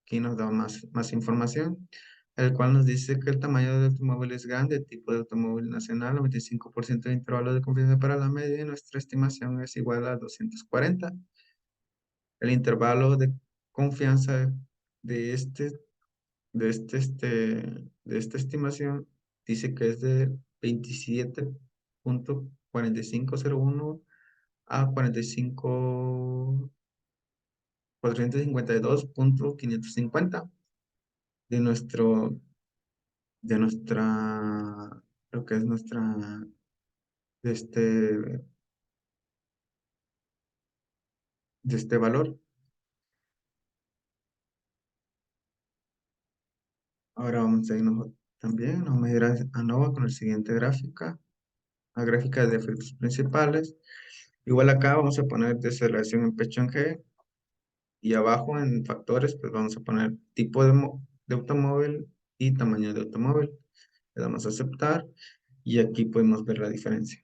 aquí nos da más información, el cual nos dice que el tamaño del automóvil es grande, tipo de automóvil nacional, 95% de intervalo de confianza para la media, y nuestra estimación es igual a 240. El intervalo de confianza de de este, este, de esta estimación dice que es de 27.4501 a 452.550 de de nuestra, lo que es de este, de este valor. Ahora vamos a irnos también, vamos a ir a Nova con la siguiente gráfica, la gráfica de efectos principales. Igual acá vamos a poner deceleración en pecho en G y abajo en factores pues vamos a poner tipo de automóvil y tamaño de automóvil. Le damos a aceptar y aquí podemos ver la diferencia.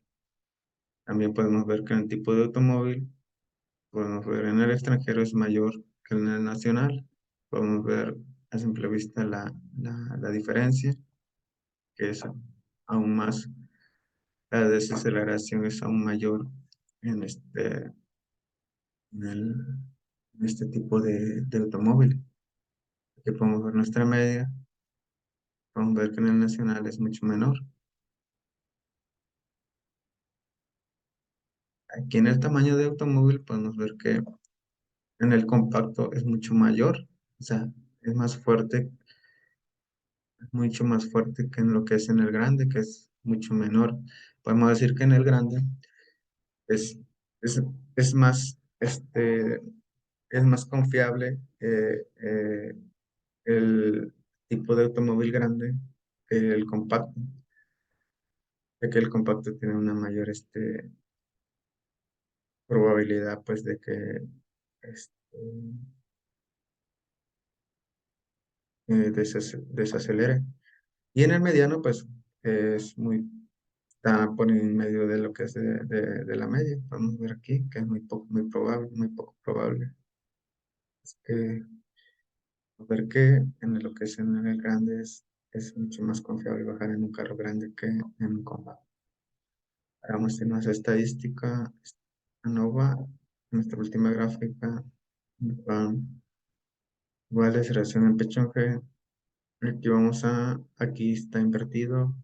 También podemos ver que en el tipo de automóvil, podemos ver en el extranjero es mayor que en el nacional. Podemos ver a simple vista la diferencia, que es aún más, la desaceleración es aún mayor en en el- en este tipo de automóvil. Aquí podemos ver nuestra media, podemos ver que en el nacional es mucho menor. Aquí en el tamaño de automóvil podemos ver que en el compacto es mucho mayor, o sea, es más fuerte, mucho más fuerte que en lo que es en el grande, que es mucho menor. Podemos decir que en el grande es, es, es más, es más confiable el tipo de automóvil grande que el compacto, ya que el compacto tiene una mayor probabilidad pues de que este, desacelere. Y en el mediano pues está por en medio de lo que es de la media. Vamos a ver aquí que es muy probable, muy poco probable. Es que, a ver que en lo que es en el grande es mucho más confiable bajar en un carro grande que en un compacto. Vamos a hacer una estadística ANOVA nuestra última gráfica, va igual de aceleración en pecho en G. Aquí está invertido,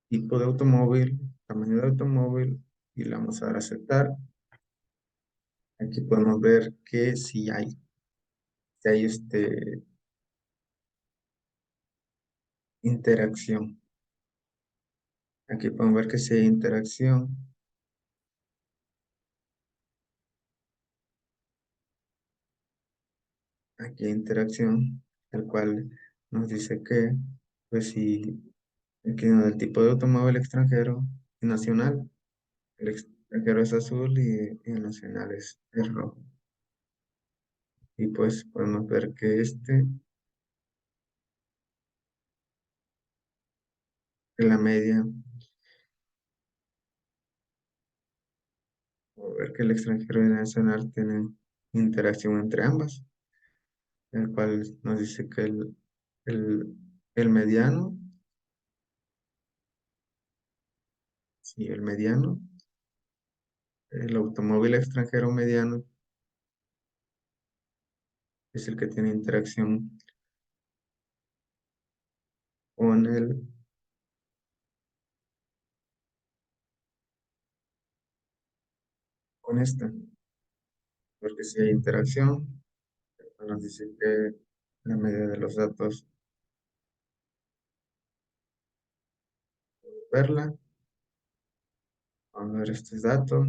tipo de automóvil, tamaño de automóvil, y le vamos a dar a aceptar. Aquí podemos ver que si hay interacción. Aquí podemos ver que si hay interacción. Aquí hay interacción, el cual nos dice que, pues si aquí en el tipo de automóvil extranjero y nacional, el extranjero es azul y el nacional es rojo. Y pues podemos ver que en la media, o ver que el extranjero y el nacional tienen interacción entre ambas, el cual nos dice que el, el mediano, sí, el mediano, el automóvil extranjero mediano es el que tiene interacción con con esta, porque si hay interacción, nos dice que la medida de los datos, verla, vamos a ver este dato,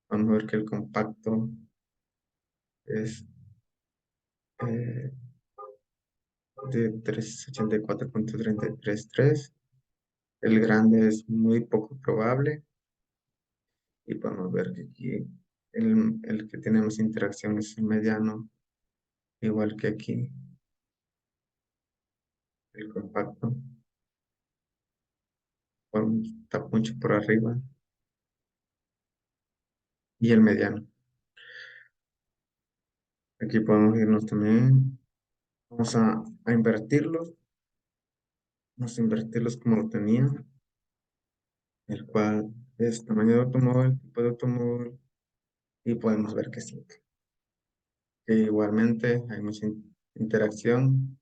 vamos a ver que el compacto es eh, de 384,333, el grande es muy poco probable y podemos ver que aquí el que tenemos interacción es el mediano, igual que aquí, el compacto, está mucho por arriba y el mediano. Aquí podemos irnos también, vamos a invertirlos, vamos a invertirlos como lo tenía, el cual es tamaño de automóvil, tipo de automóvil, y podemos ver que sí, que igualmente hay mucha interacción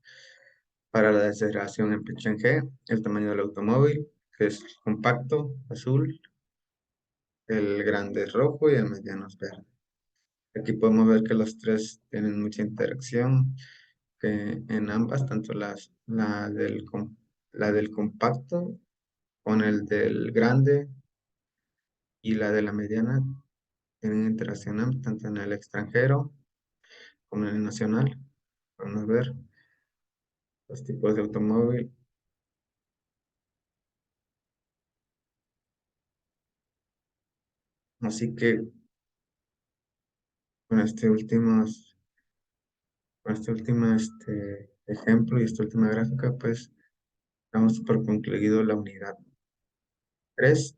para la deceleración en en G, el tamaño del automóvil, que es compacto, azul, el grande es rojo y el mediano es verde. Aquí podemos ver que los tres tienen mucha interacción, que en ambas, tanto la del compacto con el del grande y la de la mediana tienen interacción tanto en el extranjero como en el nacional. Vamos a ver los tipos de automóvil. Así que con con este último ejemplo y esta última gráfica, pues damos por concluido la unidad 3.